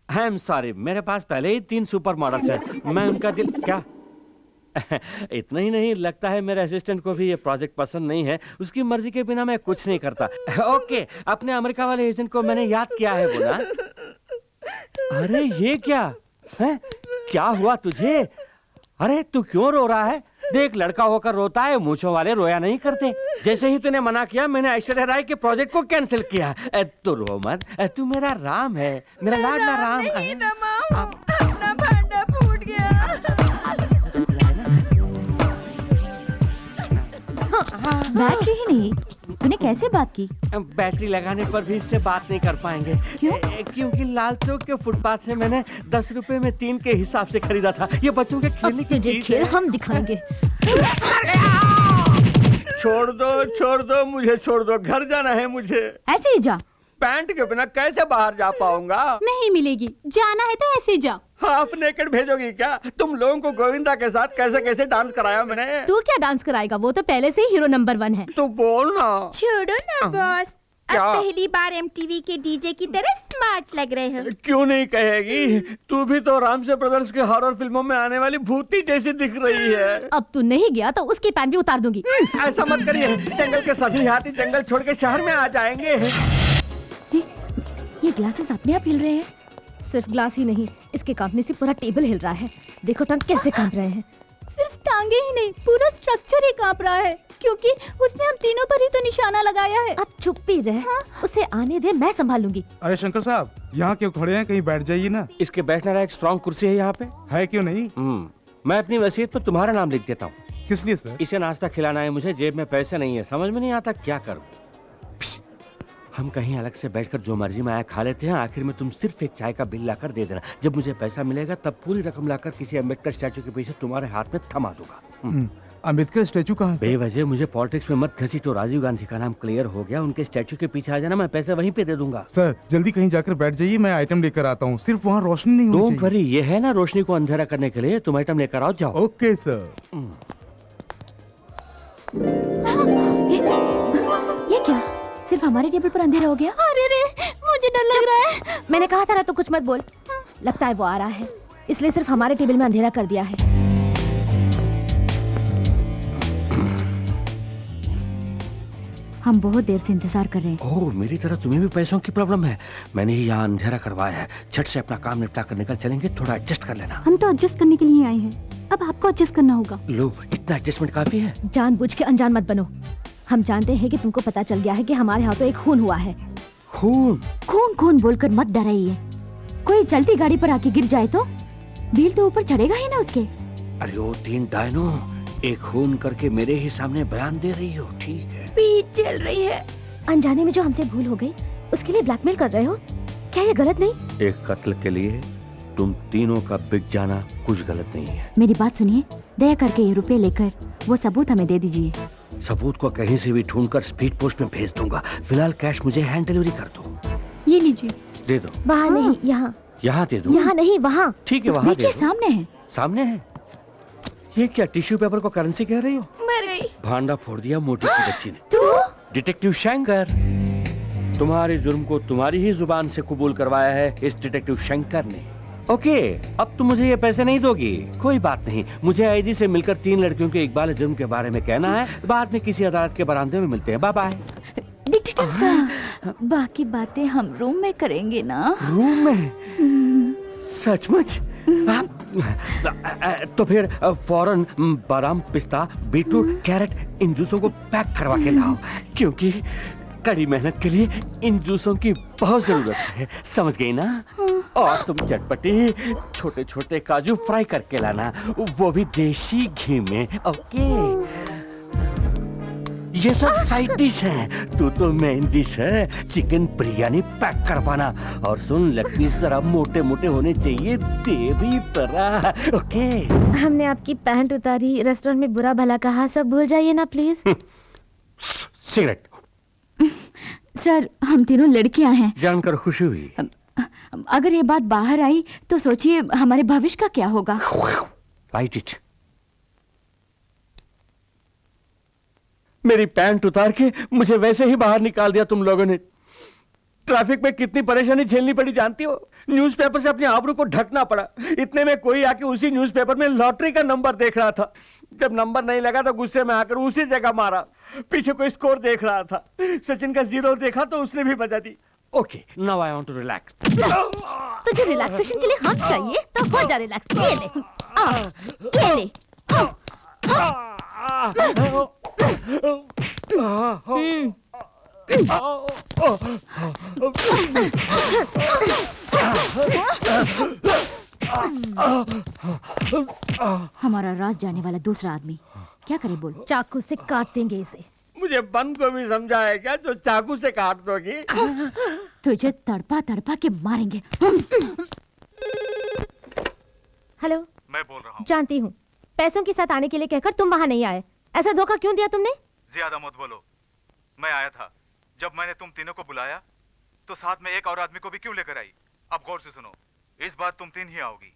आई एम सॉरी, मेरे पास पहले ही 3 सुपर मॉडल्स हैं। मैं उनका दिल क्या इतना ही नहीं, लगता है मेरे असिस्टेंट को भी ये प्रोजेक्ट पसंद नहीं है। उसकी मर्जी के बिना मैं कुछ नहीं करता। ओके, अपने अमेरिका वाले एजेंट को मैंने याद किया है बोला। अरे ये क्या है? क्या हुआ तुझे? अरे तू क्यों रो रहा है? देख, लड़का होकर रोता है, मूंछों वाले रोया नहीं करते। जैसे ही तूने मना किया मैंने ऐश्वर्या राय के प्रोजेक्ट को कैंसिल किया। तू रो मत, तू मेरा राम है, मेरा लाडला राम। अपना भांडा फूट गया। बैटरी ही नहीं, तूने कैसे बात की? बैटरी लगाने पर भी इससे बात नहीं कर पाएंगे। क्यों? क्योंकि लाल चौक के फुटपाथ से मैंने 10 रुपए में 3 के हिसाब से खरीदा था। ये बच्चों के खेलने की तुझे चीज खेल है। हम दिखाएंगे। छोड़ दो मुझे, छोड़ दो, घर जाना है मुझे। ऐसे ही जा। पैंट के बिना कैसे बाहर जा पाऊंगा? नहीं मिलेगी, जाना है तो ऐसे जा। हाफ नेकेड भेजोगी क्या? तुम लोगों को गोविंदा के साथ कैसे कैसे डांस कराया मैंने। तू क्या डांस कराएगा? वो तो पहले से ही हीरो नंबर 1 है। तू बोल ना। छोड़ो ना बॉस, क्या? पहली बार एमटीवी के डीजे की तरह स्मार्ट लग रहे हो। क्यों नहीं कहेगी? तू भी तो रामसे ब्रदर्स के हॉरर फिल्मों में आने वाली भूती जैसी दिख रही है। अब तू नहीं गया तो उसकी पैंट भी उतार दूंगी। ऐसा मत करिए, जंगल के सभी हाथी जंगल छोड़ के शहर में आ जाएंगे। ये ग्लासेस अपने आप हिल रहे हैं। सिर्फ ग्लास ही नहीं, इसके कांपने से पूरा टेबल हिल रहा है। देखो टंग कैसे कांप रहे हैं। सिर्फ टांगे ही नहीं, पूरा स्ट्रक्चर ही कांप रहा है, क्योंकि उसने हम तीनों पर ही तो निशाना लगाया है। अब चुप ही रह। हाँ? उसे आने दे, मैं संभालूंगी। अरे शंकर साहब, यहाँ क्यों खड़े हैं? कहीं बैठ जाइए ना। इसके बैठने वाला एक स्ट्रॉन्ग कुर्सी है यहाँ पे। है क्यों नहीं? मैं अपनी वसीयत पर तुम्हारा नाम लिख देता हूँ। किस लिए सर? इसे नाश्ता खिलाना है मुझे, जेब में पैसे नहीं है, समझ में नहीं आता क्या करूँ। हम कहीं अलग से बैठकर जो मर्जी में आया खा लेते हैं, आखिर में तुम सिर्फ एक चाय का बिल लाकर दे देना। जब मुझे पैसा मिलेगा तब पूरी रकम लाकर किसी अम्बेडकर स्टैचू के पीछे तुम्हारे हाथ में थमा दूंगा। अम्बेडकर स्टैचू कहाँ से? बेवजह मुझे पॉलिटिक्स में मत घसीटो। राजीव गांधी का नाम क्लियर हो गया, उनके स्टैचू के पीछे आ जाना, मैं पैसे वहीं पे दे दूंगा। सर जल्दी कहीं जाकर बैठ जाइए, मैं आइटम लेकर आता हूँ। सिर्फ वहाँ रोशनी नहीं होनी डोंट वरी, ये है ना रोशनी को अंधेरा करने के लिए। तुम आइटम लेकर आओ, जाओ। Okay sir. ये क्या? सिर्फ हमारे टेबल पर अंधेरा हो गया? अरे रे, मुझे डर लग रहा है। मैंने कहा था ना, तो कुछ मत बोल। लगता है वो आ रहा है, इसलिए सिर्फ हमारे टेबल में अंधेरा कर दिया है। हम बहुत देर से इंतजार कर रहे हैं। ओह, मेरी तरह तुम्हें भी पैसों की प्रॉब्लम है। मैंने ही यहाँ अंधेरा करवाया है। झट से अपना काम निपटा कर निकल चलेंगे, थोड़ा एडजस्ट कर लेना। हम तो एडजस्ट करने के लिए आए हैं, अब आपको एडजस्ट करना होगा। लो, इतना एडजस्टमेंट काफी है। जानबूझ के अनजान मत बनो। हम जानते हैं कि तुमको पता चल गया है कि हमारे हाथों एक खून हुआ है। खून? खून खून बोलकर मत डराइए। कोई चलती गाड़ी पर आके गिर जाए तो बिल तो ऊपर चढ़ेगा ही ना उसके। अरे ओ तीन डायनो, एक खून करके मेरे ही सामने बयान दे रही हो, ठीक है? पीठ चल रही है। अनजाने में जो हमसे भूल हो गई, उसके लिए ब्लैकमेल कर रहे हो? क्या ये गलत नहीं? एक कत्ल के लिए तुम तीनों का बिक जाना कुछ गलत नहीं है। मेरी बात सुनिए, दया करके ये रुपए लेकर वो सबूत हमें दे दीजिए। सबूत को कहीं से भी ढूंढकर स्पीड पोस्ट में भेज दूंगा। फिलहाल कैश मुझे हैंड डिलीवरी कर दो। ये लीजिए। दे दो। वहाँ नहीं, यहाँ। यहाँ दे दो। यहाँ नहीं, वहाँ। ठीक है, वहाँ दे देखिए, दो। सामने है। सामने है? ये क्या टिश्यू पेपर को करेंसी कह रही हो? मर गई। भांडा फोड़ दिया मोटी की बच्ची ने। तू? डिटेक्टिव शंकर। तुम्हारे जुर्म को तुम्हारी ही जुबान से कबूल करवाया है इस डिटेक्टिव शंकर ने। ओके, अब तुम मुझे ये पैसे नहीं दोगी, कोई बात नहीं। मुझे आईजी से मिलकर 3 लड़कियों के इकबाल जुर्म के बारे में कहना है। बाद में किसी अदालत के बरामदे में मिलते हैं। Bye bye. डिटेक्टिव सर, बाकी बातें हम रूम में करेंगे ना? रूम में? सचमुच? तो फिर फौरन बादाम, पिस्ता, बीटरूट, कैरेट इन जूसों को पैक करवा के लाओ, क्योंकि कड़ी मेहनत के लिए इन जूसों की बहुत जरूरत है, समझ गई ना? और तुम चटपटी छोटे छोटे काजू फ्राई करके लाना, वो भी देसी घी में। ओके, ये सब साइड डिश है, तू तो मेन डिश है। चिकन बिरयानी पैक करवाना। और सुन, लकड़ी जरा मोटे मोटे होने चाहिए, देवी तरह। ओके। हमने आपकी पैंट उतारी, रेस्टोरेंट में बुरा भला कहा, सब भूल जाइए ना प्लीज। सिगरेट। सर, हम तीनों लड़कियां हैं। जानकर खुशी हुई। अगर ये बात बाहर आई तो सोचिए हमारे भविष्य का क्या होगा। Light it. मेरी पैंट उतार के मुझे वैसे ही बाहर निकाल दिया तुम लोगों ने। ट्रैफिक में कितनी परेशानी झेलनी पड़ी जानती हो? न्यूज़पेपर से अपनी आबरू को ढकना पड़ा। इतने में कोई आके उसी न्यूज़पेपर में लॉटरी का नंबर देख रहा था। जब नंबर नहीं लगा तो गुस्से में आकर उसी जगह मारा। पीछे कोई स्कोर देख रहा था, सचिन का 0 देखा तो उसने भी बजा दी। Okay, now I want to relax. तुझे रिलैक्सेशन के लिए हाथ चाहिए तो हो जा रिलैक्स। ये ले, ये ले। हमारा राज जाने वाला दूसरा आदमी क्या करे बोल? चाकू से काट देंगे इसे। मुझे बंद को भी समझा है क्या जो चाकू से काट दोगी? तुझे तड़पा तड़पा के मारेंगे। हेलो, मैं बोल रहा हूँ। जानती हूँ, पैसों के साथ आने के लिए कहकर तुम वहाँ नहीं आए। ऐसा धोखा क्यों दिया तुमने? ज्यादा मत बोलो, मैं आया था। जब मैंने तुम तीनों को बुलाया तो साथ में एक और आदमी को भी क्यों लेकर आई? अब गौर से सुनो, इस बार तुम 3 ही आओगी।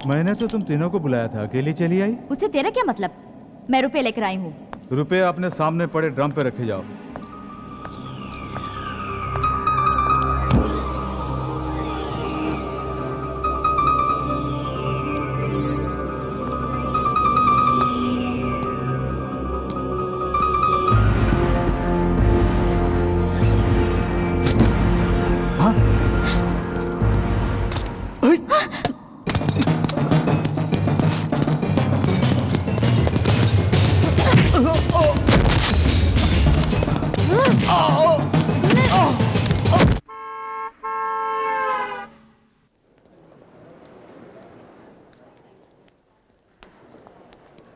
मैंने तो तुम तीनों को बुलाया था, अकेली चली आई। उससे तेरा क्या मतलब? मैं रुपए लेकर आई हूँ। रुपए अपने सामने पड़े ड्रम पे रखे जाओ।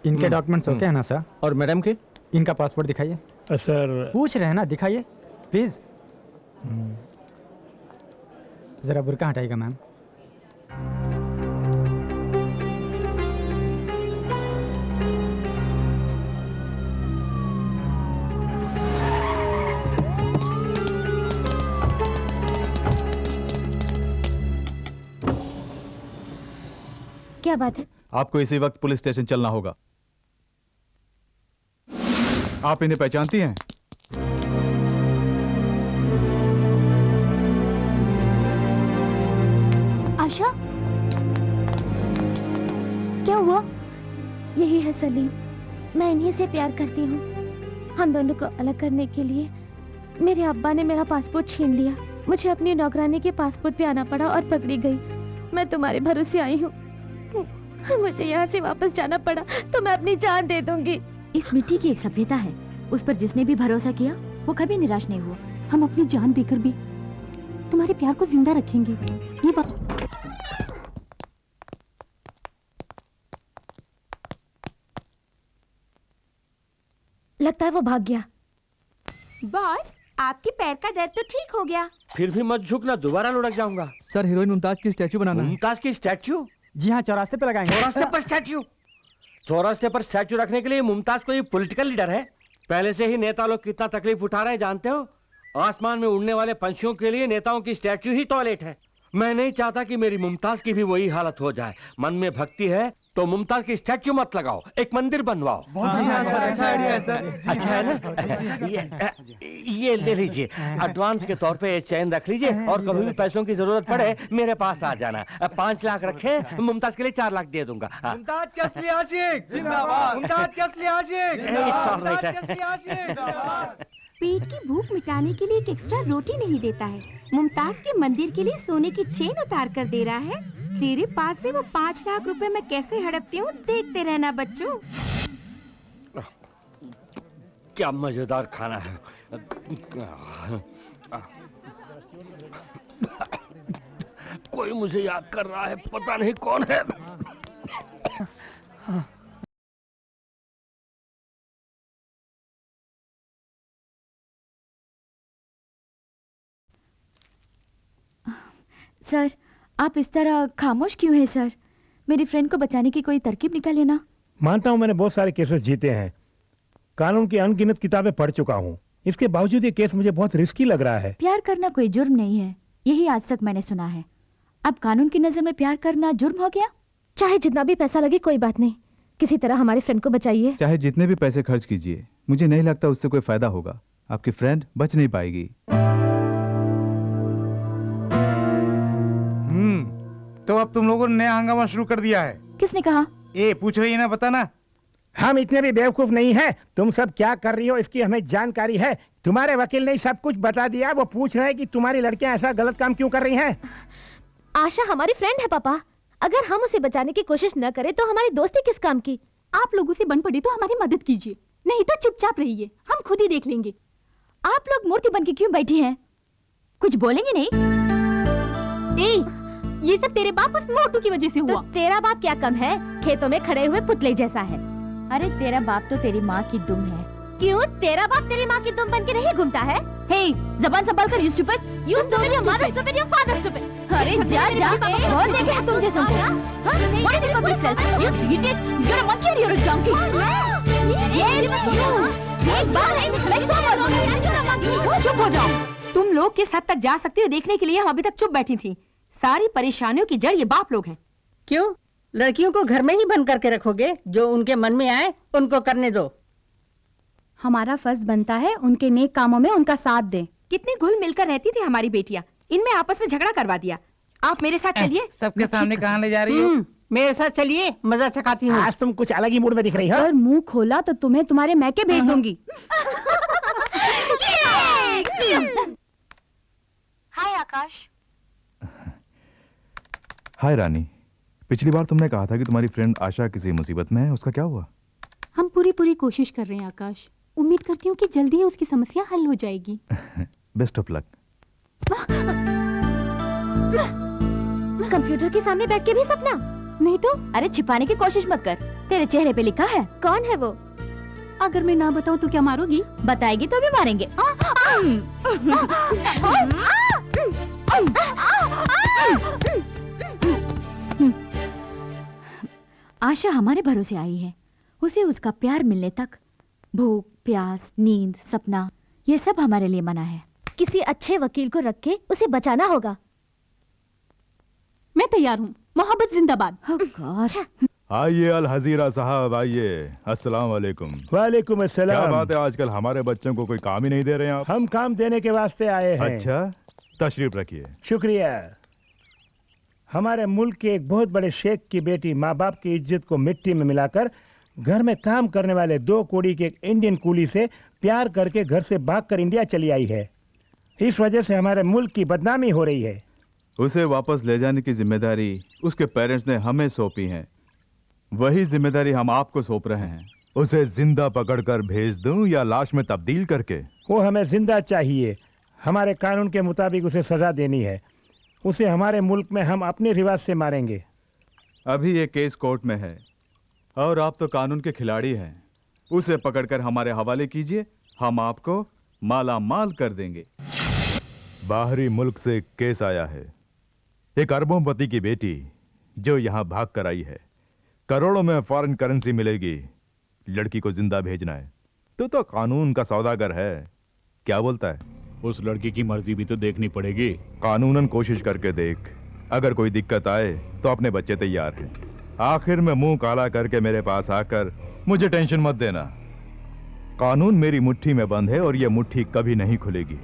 इनके डॉक्यूमेंट्स ओके है ना सर? और मैडम के? इनका पासपोर्ट दिखाइए। सर पूछ रहे हैं ना, दिखाइए प्लीज। जरा बुर्का हटाइएगा मैम। क्या बात है? आपको इसी वक्त पुलिस स्टेशन चलना होगा। आप इन्हें पहचानती हैं? आशा, क्या हुआ? यही है सलीम, मैं इन्हीं से प्यार करती हूँ। हम दोनों को अलग करने के लिए मेरे अब्बा ने मेरा पासपोर्ट छीन लिया। मुझे अपनी नौकरानी के पासपोर्ट पे आना पड़ा और पकड़ी गई। मैं तुम्हारे भरोसे आई हूँ। मुझे यहाँ से वापस जाना पड़ा तो मैं अपनी जान दे दूंगी। इस मिट्टी की एक सभ्यता है, उस पर जिसने भी भरोसा किया वो कभी निराश नहीं हुआ। हम अपनी जान देकर भी तुम्हारे प्यार को जिंदा रखेंगे, ये बात। लगता है वो भाग गया। बॉस, आपके पैर का दर्द तो ठीक हो गया। फिर भी मत झुकना, दोबारा लुढ़क जाऊंगा। सर, हीरोइन मुमताज की स्टैचू बनाना है। मुमताज की स्टैचू? जी हाँ, चौरास्ते पे लगाएंगे। चौरास्ते पर स्टैचू? चौरास्ते पर स्टैचू रखने के लिए मुमताज कोई पॉलिटिकल लीडर है? पहले से ही नेता लोग कितना तकलीफ उठा रहे हैं जानते हो? आसमान में उड़ने वाले पंछियों के लिए नेताओं की स्टैचू ही टॉयलेट है। मैं नहीं चाहता कि मेरी मुमताज की भी वही हालत हो जाए। मन में भक्ति है तो मुमताज की स्टैचू मत लगाओ, एक मंदिर बनवाओ। अच्छा आइडिया है सर। अच्छा है ना? ये ले लीजिए, एडवांस के तौर पे ये चैन रख लीजिए और कभी भी पैसों की जरूरत पड़े मेरे पास आ जाना। 5 लाख रखे, मुमताज के लिए 4 लाख दे दूंगा। मुमताज के असली आशिक जिंदाबाद। मुमताज के असली आशिक जिंदाबाद। पेट की भूख मिटाने के लिए एक एक्स्ट्रा रोटी नहीं देता है, मुमताज के मंदिर के लिए सोने की चेन उतार कर दे रहा है। तेरे पास से वो 5 लाख रुपए मैं कैसे हड़पती हूँ, देखते रहना बच्चों। क्या मजेदार खाना है। कोई मुझे याद कर रहा है, पता नहीं कौन है। सर, आप इस तरह खामोश क्यों हैं सर? मेरी फ्रेंड को बचाने की कोई तरकीब निकालिए ना। मानता हूं मैंने बहुत सारे केसेस जीते हैं, कानून की अनगिनत किताबें पढ़ चुका हूं। इसके बावजूद ये केस मुझे बहुत रिस्की लग रहा है। प्यार करना कोई जुर्म नहीं है, यही आज तक मैंने सुना है। अब कानून की नजर में प्यार करना जुर्म हो गया? चाहे जितना भी पैसा लगे कोई बात नहीं, किसी तरह हमारी फ्रेंड को बचाइए। चाहे जितने भी पैसे खर्च कीजिए, मुझे नहीं लगता उससे कोई फायदा होगा। आपकी फ्रेंड बच नहीं पाएगी। तो अब तुम लोगों ने नया हंगामा शुरू कर दिया है। किसने कहा? ए पूछ रही है ना, बताना। हम इतने भी बेवकूफ नहीं हैं। तुम सब क्या कर रही हो इसकी हमें जानकारी है। तुम्हारे वकील ने सब कुछ बता दिया। वो पूछ रहे हैं कि तुम्हारी लड़कियां ऐसा गलत काम क्यों कर रही हैं। आशा हमारी फ्रेंड है पापा, अगर हम उसे बचाने की कोशिश न करें तो हमारी दोस्ती किस काम की। आप लोगों से बन पड़ी तो हमारी मदद कीजिए, नहीं तो चुपचाप रहिए, हम खुद ही देख लेंगे। आप लोग मूर्ति बन के क्यों बैठी हैं? कुछ बोलेंगे नहीं? ये सब तेरे बाप उस मोटू की वजह से हुआ। तो तेरा बाप क्या कम है, खेतों में खड़े हुए पुतले जैसा है। अरे तेरा बाप तो तेरी माँ की दुम है। क्यों, तेरा बाप तेरी माँ की दुम बन के नहीं घूमता है? हे, जबान संभाल कर। You stupid, you stupid, your mother stupid, your father stupid. अरे जा जा, और देखे हैं तुम जैसों को। What do you think of yourself? You idiot! You're a monkey or you're a donkey? एक बार मैं सब चुप हो जाओ। तुम लोग किस हद तक जा सकती हो देखने के लिए हम अभी तक चुप बैठी थी। सारी परेशानियों की जड़ ये बाप लोग हैं। क्यों, लड़कियों को घर में ही बंद करके रखोगे? जो उनके मन में आए उनको करने दो। हमारा फर्ज बनता है उनके नेक कामों में उनका साथ दें। कितनी घुल मिलकर रहती थी हमारी बेटियां, इनमें आपस में झगड़ा करवा दिया। आप मेरे साथ चलिए। सबके सामने कहाँ ले जा रही हो? मेरे साथ चलिए, मजा चखाती हूँ। आज तुम कुछ अलग ही मूड में दिख रही हो। अगर मुंह खोला तो तुम्हें तुम्हारे मैके भेज दूंगी। हाय आकाश। हाय रानी, पिछली बार तुमने कहा था कि तुम्हारी फ्रेंड आशा किसी मुसीबत में है, उसका क्या हुआ? हम पूरी कोशिश कर रहे हैं आकाश। उम्मीद करती हूँ कि जल्दी ही उसकी समस्या हल हो जाएगी। Best of luck. कंप्यूटर के सामने बैठ के भी सपना? नहीं तो। अरे छिपाने की कोशिश मत कर, तेरे चेहरे पे लिखा है। कौन है वो? अगर मैं ना बताऊं तो क्या मारोगी? बताएगी तो भी मारेंगे। आशा हमारे भरोसे आई है। उसे उसका प्यार मिलने तक भूख, प्यास, नींद, सपना, ये सब हमारे लिए मना है। किसी अच्छे वकील को रख के उसे बचाना होगा। मैं तैयार हूँ। मोहब्बत जिंदाबाद। आइए अल हजीरा साहब, आइए। अस्सलाम वालेकुम। वालेकुम अस्सलाम। क्या बात है, आजकल हमारे बच्चों को कोई काम ही नहीं दे रहे हैं आप? हम काम देने के वास्ते आए हैं। अच्छा, तशरीफ रखिए। शुक्रिया। हमारे मुल्क के एक बहुत बड़े शेख की बेटी माँ बाप की इज्जत को मिट्टी में मिलाकर घर में काम करने वाले 2 कोड़ी के एक इंडियन कूली से प्यार करके घर से भागकर इंडिया चली आई है। इस वजह से हमारे मुल्क की बदनामी हो रही है। उसे वापस ले जाने की जिम्मेदारी उसके पेरेंट्स ने हमें सौंपी है, वही जिम्मेदारी हम आपको सौंप रहे हैं। उसे जिंदा पकड़कर भेज दूं या लाश में तब्दील करके? वो हमें जिंदा चाहिए। हमारे कानून के मुताबिक उसे सजा देनी है। उसे हमारे मुल्क में हम अपने रिवाज से मारेंगे। अभी ये केस कोर्ट में है और आप तो कानून के खिलाड़ी हैं। उसे पकड़कर हमारे हवाले कीजिए, हम आपको माला माल कर देंगे। बाहरी मुल्क से केस आया है। एक अरबोंपति की बेटी जो यहाँ भाग कर आई है, करोड़ों में फॉरेन करेंसी मिलेगी, लड़की को जिंदा भेजना है। तो कानून का सौदागर है, क्या बोलता है? उस लड़की की मर्जी भी तो देखनी पड़ेगी। कानूनन कोशिश करके देख, अगर कोई दिक्कत आए तो अपने बच्चे तैयार हैं। आखिर में मुंह काला करके मेरे पास आकर मुझे टेंशन मत देना। कानून मेरी मुट्ठी में बंद है और ये मुट्ठी कभी नहीं खुलेगी।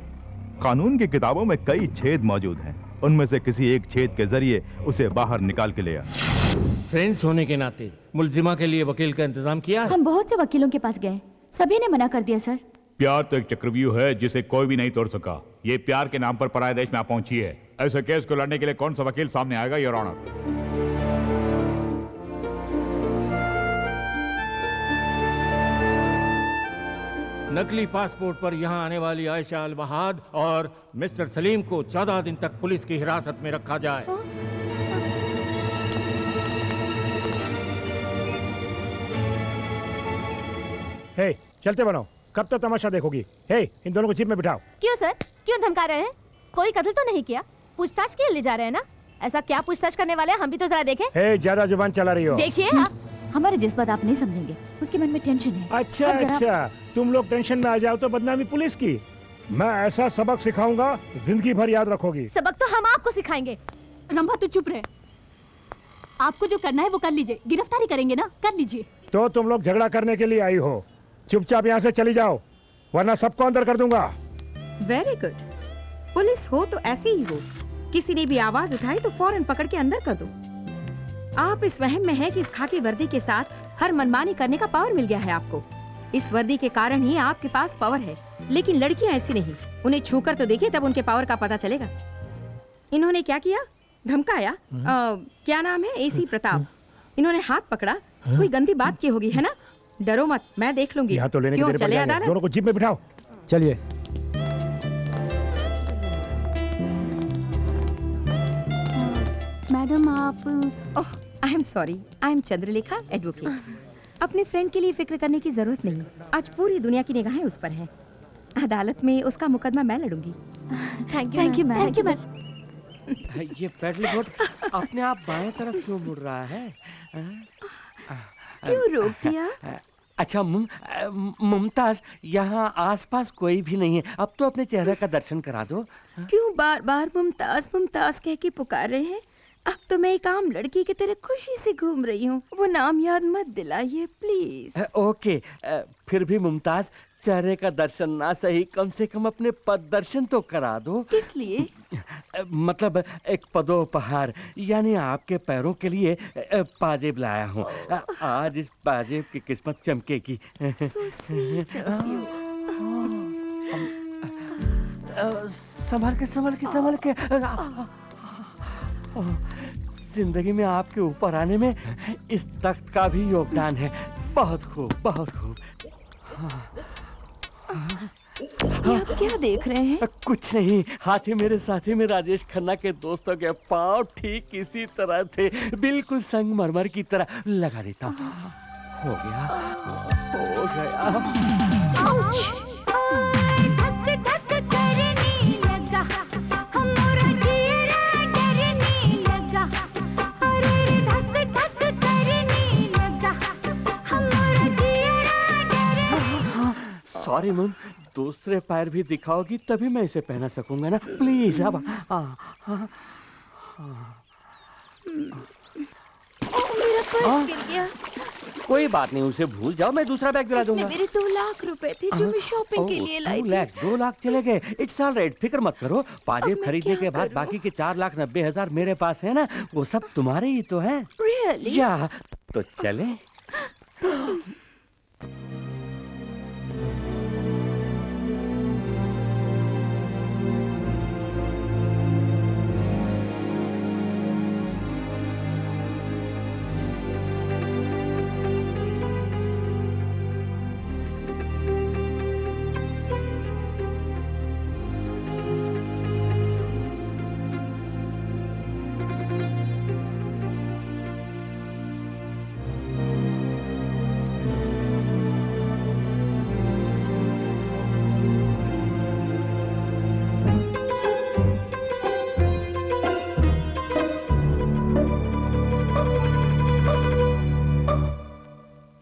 कानून की किताबों में कई छेद मौजूद हैं, उनमें से किसी एक छेद के जरिए उसे बाहर निकाल के ले आ। फ्रेंड्स होने के नाते मुलजिमा के लिए वकील का इंतजाम किया है? हम बहुत से वकीलों के पास गए, सभी ने मना कर दिया सर। प्यार तो एक चक्रव्यूह है जिसे कोई भी नहीं तोड़ सका। ये प्यार के नाम पर पराये देश में आप पहुंची है। ऐसे केस को लड़ने के लिए कौन सा वकील सामने आएगा, योर ऑनर? नकली पासपोर्ट पर यहां आने वाली आयशा अल वहाद और मिस्टर सलीम को 14 दिन तक पुलिस की हिरासत में रखा जाए। हे, चलते बनो, कब तक तमाशा देखोगी? हे, इन दोनों को जीप में बिठाओ। क्यों सर, क्यों धमका रहे हैं? कोई कत्ल तो नहीं किया, पूछताछ के लिए ले जा रहे हैं ना? ऐसा क्या पूछताछ करने वाले हैं, हम भी तो जरा देखें। हे, ज्यादा जुबान चला रही हो। देखिए हमारे जज्बात आप नहीं समझेंगे, उसके मन में टेंशन है। अच्छा अच्छा, तुम लोग टेंशन में आ जाओ तो बदनामी पुलिस की। मैं ऐसा सबक सिखाऊंगा, जिंदगी भर याद रखोगी। सबक तो हम आपको सिखाएंगे। रंभा तू चुप रहे। आपको जो करना है वो कर लीजिए, गिरफ्तारी करेंगे ना, कर लीजिए। तो तुम लोग झगड़ा करने के लिए आई हो, चुपचाप यहाँ से चली जाओ वरना सबको अंदर कर दूंगा। Very good. पुलिस हो तो ऐसी ही हो, किसी ने भी आवाज उठाई तो फौरन पकड़ के अंदर कर दो। आप इस वहम में है कि इस खाकी वर्दी के साथ हर मनमानी करने का पावर मिल गया है आपको। इस वर्दी के कारण ही आपके पास पावर है, लेकिन लड़कियां ऐसी नहीं। उन्हें छूकर तो देखिए, तब उनके पावर का पता चलेगा। इन्होंने क्या किया? धमकाया। क्या नाम है? एसी प्रताप। इन्होंने हाथ पकड़ा, कोई गंदी बात की होगी, है ना? डरो मत, मैं देख लूंगी। यहाँ तो लेने क्यों, के चले अदालत? दोनों को जीप में बिठाओ। चलिए। मैडम आप oh, I am sorry, I am Chandralekha, advocate. अपने फ्रेंड के लिए फिक्र करने की जरूरत नहीं, आज पूरी दुनिया की निगाहें उस पर हैं। अदालत में उसका मुकदमा मैं लड़ूंगी। Thank you ma'am. Thank you ma'am. ये पैडल बोट अपने आप बाएं तरफ क्यों मुड़ रहा है? क्यों रोक दिया? अच्छा मुमताज, यहाँ आसपास कोई भी नहीं है, अब तो अपने चेहरे का दर्शन करा दो। क्यों बार बार मुमताज मुमताज कह के पुकार रहे हैं? अब तो मैं एक आम लड़की की तरह खुशी से घूम रही हूँ। वो नाम याद मत दिलाइए प्लीज। ओके, फिर भी मुमताज, चेहरे का दर्शन ना सही, कम से कम अपने पद दर्शन तो करा दो। किस लिए? मतलब एक पदोपहार, यानी आपके पैरों के लिए पाजेब लाया हूँ। आज इस पाजेब की किस्मत चमकेगी। संभल के संभल के संभल के। जिंदगी में आपके ऊपर आने में इस तख्त का भी योगदान है। बहुत खूब, बहुत खूब। ये आप क्या देख रहे हैं? कुछ नहीं, हाथी मेरे साथी में राजेश खन्ना के दोस्तों के पांव ठीक इसी तरह थे, बिल्कुल संगमरमर की तरह। लगा देता हूँ। हो गया, हो गया। सॉरी मैम, दूसरे पैर भी दिखाओगी तभी मैं इसे पहना सकूंगा ना, प्लीज। अब मेरा पर्स गिर गया। कोई बात नहीं, उसे भूल जाओ, मैं दूसरा बैग दिला दूंगा। मेरे 2 लाख रुपए थे जो मैं शॉपिंग के लिए लाई थी। 2 लाख चले गए। इट्स ऑल राइट, फिक्र मत करो। पाजेब खरीदने के बाद बाकी के 4,90,000 मेरे पास है ना, वो सब तुम्हारे ही तो हैं। Really? या तो चले।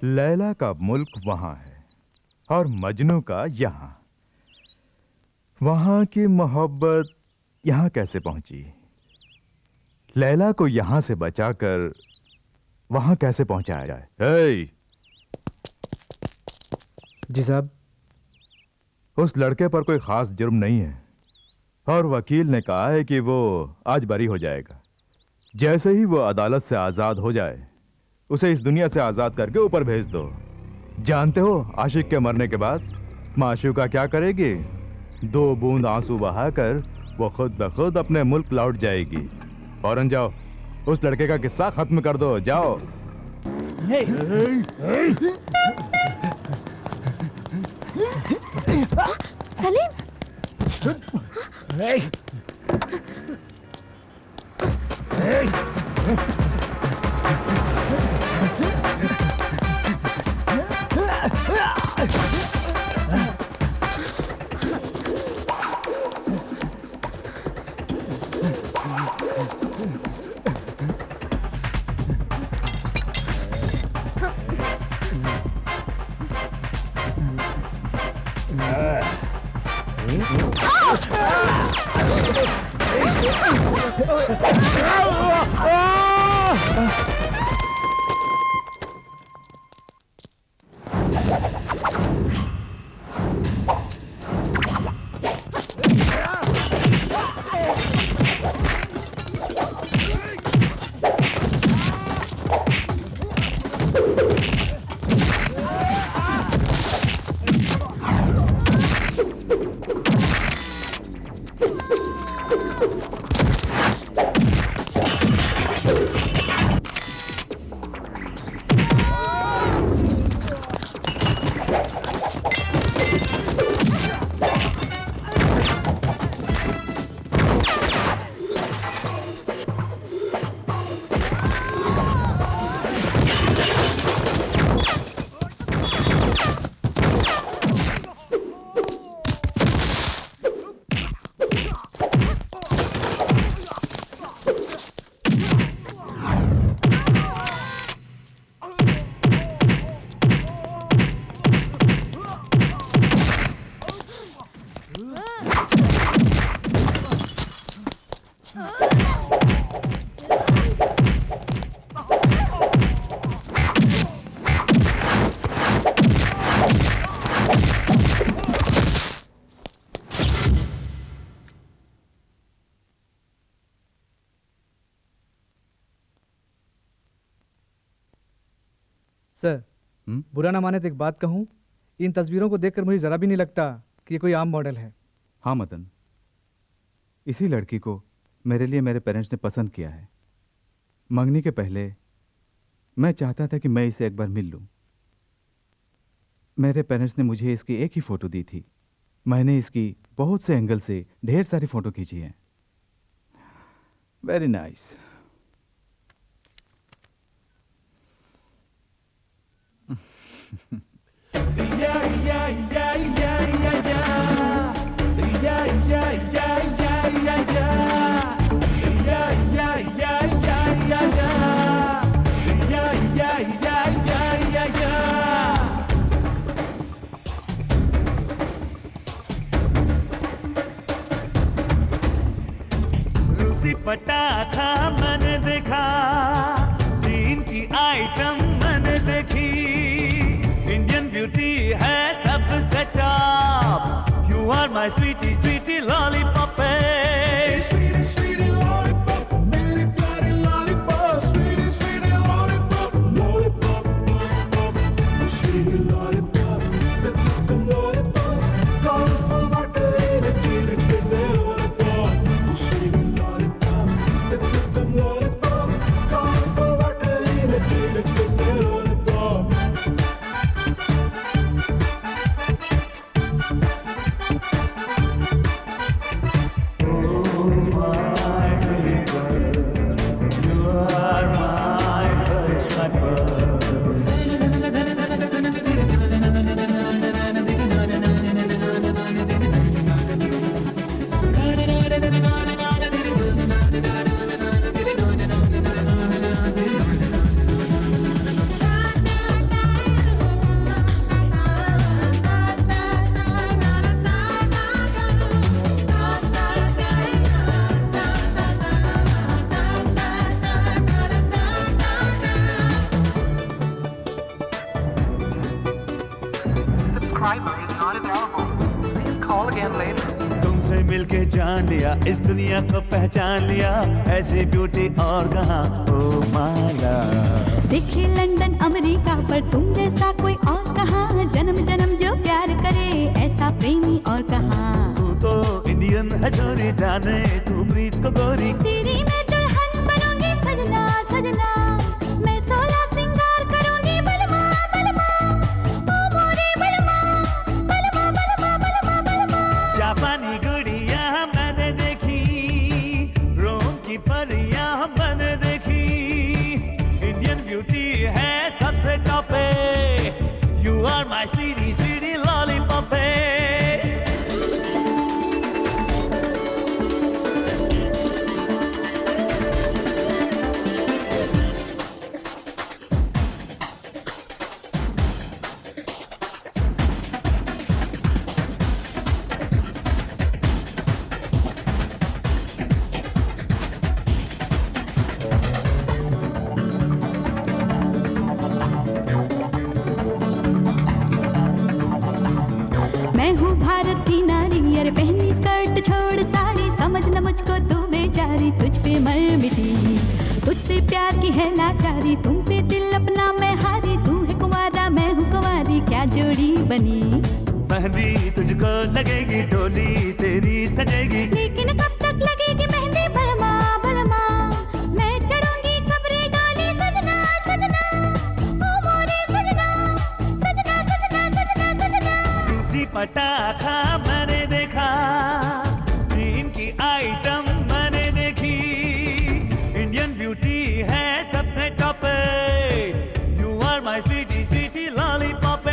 लैला का मुल्क वहां है और मजनू का यहां। वहां की मोहब्बत यहां कैसे पहुंची? लैला को यहां से बचाकर वहां कैसे पहुंचाया जाए? हे! जी साहब। उस लड़के पर कोई खास जुर्म नहीं है और वकील ने कहा है कि वो आज बरी हो जाएगा। जैसे ही वो अदालत से आजाद हो जाए, उसे इस दुनिया से आजाद करके ऊपर भेज दो। जानते हो आशिक के मरने के बाद माशूका क्या करेगी? 2 बूंद आंसू बहाकर वो खुद ब खुद अपने मुल्क लौट जाएगी। फौरन जाओ, उस लड़के का किस्सा खत्म कर दो। जाओ। सलीम, सर बुरा ना माने तो एक बात कहूँ, इन तस्वीरों को देखकर मुझे जरा भी नहीं लगता कि ये कोई आम मॉडल है। हाँ मदन, इसी लड़की को मेरे लिए मेरे पेरेंट्स ने पसंद किया है। मंगनी के पहले मैं चाहता था कि मैं इसे एक बार मिल लूं। मेरे पेरेंट्स ने मुझे इसकी एक ही फोटो दी थी। मैंने इसकी बहुत से एंगल से ढेर सारी फोटो खींची हैं। Very nice. रूसी पटाखा मैंने देखा, चीन की आइटम मैंने देखी, इंडियन ब्यूटी है सबसे top. You are my sweetie sweetie lollipop. तुमसे मिलके जान लिया, इस दुनिया को पहचान लिया, ऐसी ब्यूटी और कहाँ ओ माला। देखे लंदन अमेरिका पर तुम जैसा कोई और कहाँ, जन्म जन्म जो प्यार करे ऐसा प्रेमी और कहाँ। तू तो इंडियन है छोरी, जाने तू प्रीत को गोरी। तेरी मैं दुल्हन बनूंगी सजना सजना, मैं 16 सिंगार करूंगी बलमा बलमा, ओ मोरे बलमा बलमा बलमा बलमा बलमा। जापानी गुड़िया मैंने देखी, रोम की परियां मैंने देखी, इंडियन ब्यूटी है सबसे टॉप पे। You are my sweetie sweetie lollipop. मैं हूँ भारत की नारी, अरे पहनी स्कर्ट छोड़ साड़ी, समझ न मुझको तू बेचारी, तुझ पे मर मिटी, तुझसे प्यार की है लाचारी, तुम पे दिल अपना मैं हारी, तू है कुंवारा मैं हूँ कुंवारी, क्या जोड़ी बनी। मेहंदी तुझको लगेगी, डोली तेरी सजेगी, लेकिन कब तक लगेगी मेहंदी बलमा बलमा, मैं चढ़ूंगी कब्रे डाली सजना सजना, ओ मोरे सजना सजना सजना सजना सजना। रूसी पटाखा मैंने देखा, चीन की आइटम मैंने देखी, इंडियन ब्यूटी है सबसे top. You are my sweetie sweetie lollipop.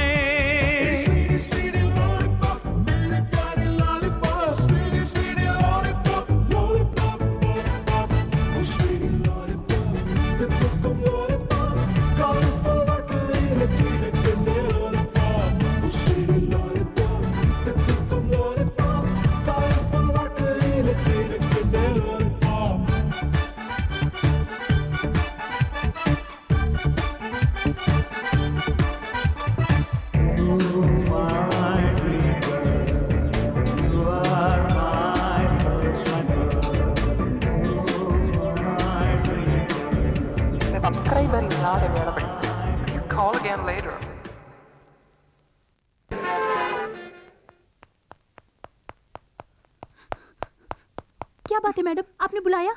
क्या बात है मैडम, आपने बुलाया?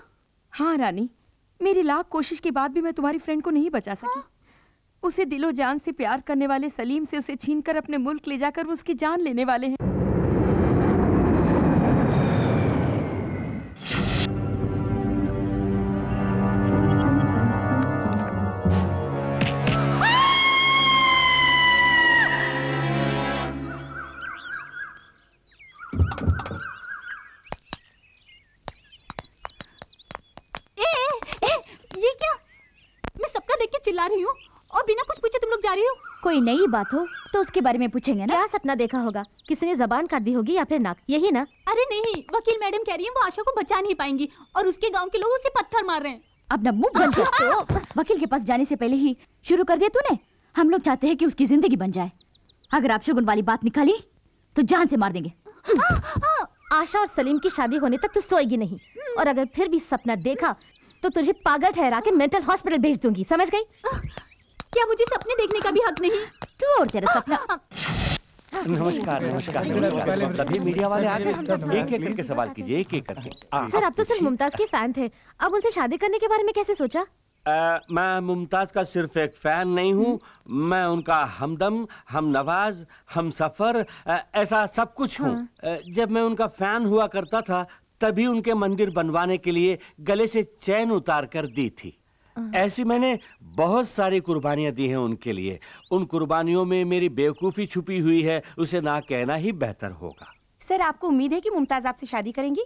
हाँ रानी, मेरी लाख कोशिश के बाद भी मैं तुम्हारी फ्रेंड को नहीं बचा सकी। उसे दिलो जान से प्यार करने वाले सलीम से उसे छीनकर अपने मुल्क ले जाकर वो उसकी जान लेने वाले हैं। ये क्या? मैं सपना देख के चिल्ला रही हूँ और बिना कुछ पूछे तुम लोग जा रही हो। कोई नई बात हो तो उसके बारे में पूछेंगे ना। क्या सपना देखा होगा? किसी ने जबान काट दी होगी या फिर नाक, यही ना? अरे नहीं, वकील मैडम कह रही है वो आशा को बचा नहीं पाएंगी और उसके गांव के लोग उसे पत्थर मार रहे हैं। अपना मुंह बंद कर। वकील के पास जाने से पहले ही शुरू कर दिया तूने। हम लोग चाहते हैं कि उसकी जिंदगी बन जाए। अगर आप शुगुन वाली बात निकाली तो जान से मार देंगे। आशा और सलीम की शादी होने तक तो सोएगी नहीं, और अगर फिर भी सपना देखा तो तुझे पागल ठहरा के मेंटल हॉस्पिटल भेज दूंगी, समझ गई? क्या मुझे सपने देखने का भी हक नहीं? तू और तेरा सपना। नमस्कार नमस्कार। तभी मीडिया वाले आ गए। एक एक करके सवाल कीजिए, एक एक करके। सर, आप तो सिर्फ मुमताज के फैन थे, अब उनसे शादी करने के बारे में कैसे सोचा? मैं मुमताज का सिर्फ एक फैन नहीं हूँ, मैं उनका हमदम, हम नवाज, हम सफर, ऐसा सब कुछ हूँ। जब मैं उनका फैन हुआ करता था तभी उनके मंदिर बनवाने के लिए गले से चैन उतार कर दी थी। ऐसी मैंने बहुत सारी कुर्बानियां दी हैं उनके लिए। उन कुर्बानियों में मेरी बेवकूफ़ी छुपी हुई है, उसे ना कहना ही बेहतर होगा। सर, आपको उम्मीद है कि मुमताज आपसे शादी करेंगी?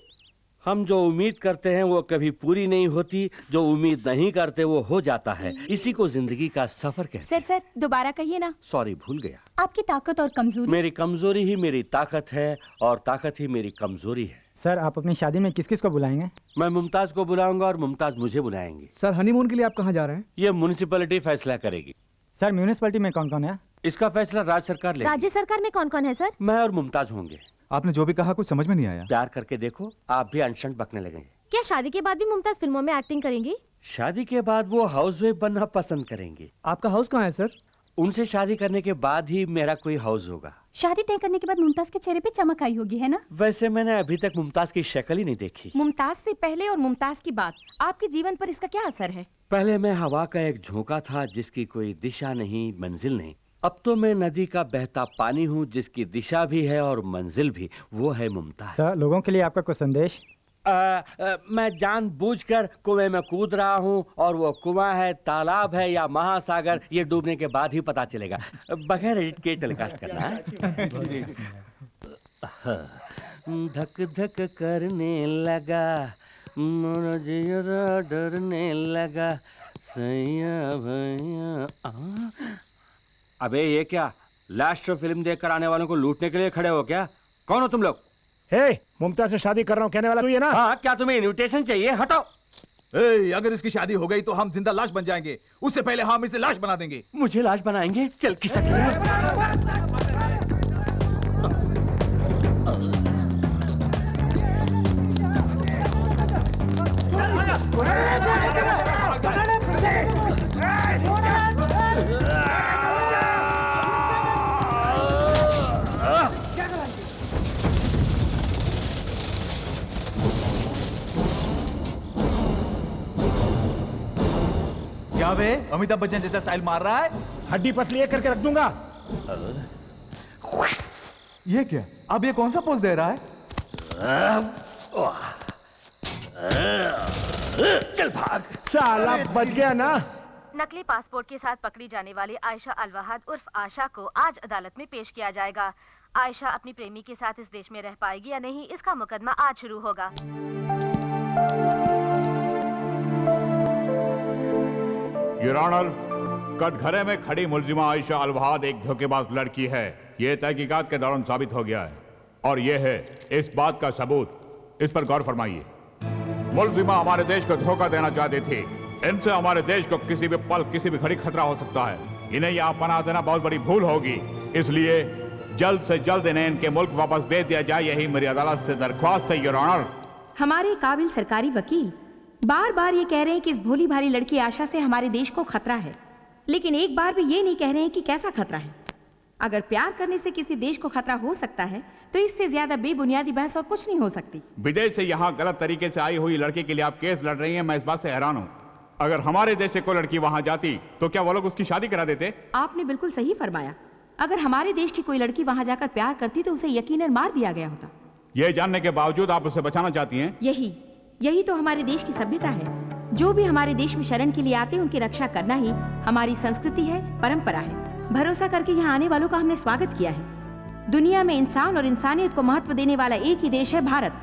हम जो उम्मीद करते हैं वो कभी पूरी नहीं होती, जो उम्मीद नहीं करते वो हो जाता है। इसी को जिंदगी का सफर कहते हैं। सर दोबारा कहिए ना। सॉरी, भूल गया। आपकी ताकत और कमजोरी? मेरी कमजोरी ही मेरी ताकत है और ताकत ही मेरी कमजोरी है। सर, आप अपनी शादी में किस किस को बुलाएंगे? मैं मुमताज को बुलाऊंगा और मुमताज मुझे बुलाएंगी। सर, हनीमून के लिए आप कहाँ जा रहे हैं? ये म्युनिसिपैलिटी फैसला करेगी। सर, म्युनिसिपैलिटी में कौन कौन है? इसका फैसला राज्य सरकार लेगी। राज्य सरकार में कौन कौन है सर? मैं और मुमताज होंगे। आपने जो भी कहा कुछ समझ में नहीं आया। प्यार करके देखो, आप भी अनशन बकने लगेंगे। क्या शादी के बाद भी मुमताज फिल्मों में एक्टिंग करेंगी? शादी के बाद वो हाउसवाइफ बनना पसंद करेंगी। आपका हाउस कहाँ है सर? उनसे शादी करने के बाद ही मेरा कोई हाउस होगा। शादी तय करने के बाद मुमताज के चेहरे पे चमक आई होगी, है ना? वैसे मैंने अभी तक मुमताज की शक्ल ही नहीं देखी। मुमताज से पहले और मुमताज की बात, आपके जीवन पर इसका क्या असर है? पहले मैं हवा का एक झोंका था जिसकी कोई दिशा नहीं, मंजिल नहीं। अब तो मैं नदी का बहता पानी हूँ जिसकी दिशा भी है और मंजिल भी। वो है मुमताज। सर, लोगों के लिए आपका कोई संदेश? मैं जानबूझकर कुएं में कूद रहा हूँ और वो कुआं है, तालाब है या महासागर, ये डूबने के बाद ही पता चलेगा। बगैर एडिट के टेलीकास्ट करना है। धक धक करने लगा, मोरा जियरा डरने लगा, सैया भैया। अबे ये क्या, लास्ट फिल्म देखकर आने वालों को लूटने के लिए खड़े हो क्या? कौन हो तुम लोग? हे, मुमताज से शादी कर रहा हूँ कहने वाला तू ये ना? हाँ, क्या तुम्हें इनविटेशन चाहिए? हटाओ। अगर इसकी शादी हो गई तो हम जिंदा लाश बन जाएंगे, उससे पहले हम इसे लाश बना देंगे। मुझे लाश बनाएंगे? चल किसक। क्या बे, अमिताभ बच्चन जैसा स्टाइल मार रहा है? हड्डी पसली एक करके रख दूंगा। ये क्या? अब ये कौन सा पोज दे रहा है? चल भाग। साला बच गया ना। नकली पासपोर्ट के साथ पकड़ी जाने वाली आयशा अलवहाद उर्फ आशा को आज अदालत में पेश किया जाएगा। आयशा अपनी प्रेमी के साथ इस देश में रह पाएगी या नहीं, इसका मुकदमा आज शुरू होगा। योर ऑनर, कटघरे में खड़ी मुलजिमा आयशा अलवहाद एक धोखेबाज लड़की है। ये तहकीकात के दौरान साबित हो गया है और ये है इस बात का सबूत। इस पर गौर फरमाइए। मुलजिमा हमारे देश को धोखा देना चाहती थी। इनसे हमारे देश को किसी भी पल, किसी भी घड़ी खतरा हो सकता है। इन्हें यहाँ पनाह देना बहुत बड़ी भूल होगी, इसलिए जल्द से जल्द इन्हें इनके मुल्क वापस दे दिया जाए, यही मेरी अदालत से दरख्वास्त है योर ऑनर। हमारे काबिल सरकारी वकील बार बार ये कह रहे हैं कि इस भोली भाली लड़की आशा से हमारे देश को खतरा है, लेकिन एक बार भी ये नहीं कह रहे हैं कि कैसा खतरा है। अगर प्यार करने से किसी देश को खतरा हो सकता है तो इससे ज्यादा बेबुनियादी बहस और कुछ नहीं हो सकती। विदेश से यहाँ गलत तरीके से आई हुई लड़की के लिए आप केस लड़ रही हैं, मैं इस बात से हैरान हूँ। अगर हमारे देश से कोई लड़की वहाँ जाती तो क्या वो लोग उसकी शादी करा देते? आपने बिल्कुल सही फरमाया। अगर हमारे देश की कोई लड़की वहाँ जाकर प्यार करती तो उसे यकीनन मार दिया गया होता। ये जानने के बावजूद आप उसे बचाना चाहती हैं? यही तो हमारे देश की सभ्यता है। जो भी हमारे देश में शरण के लिए आते हैं उनकी रक्षा करना ही हमारी संस्कृति है, परंपरा है। भरोसा करके यहाँ आने वालों का हमने स्वागत किया है। दुनिया में इंसान और इंसानियत को महत्व देने वाला एक ही देश है, भारत।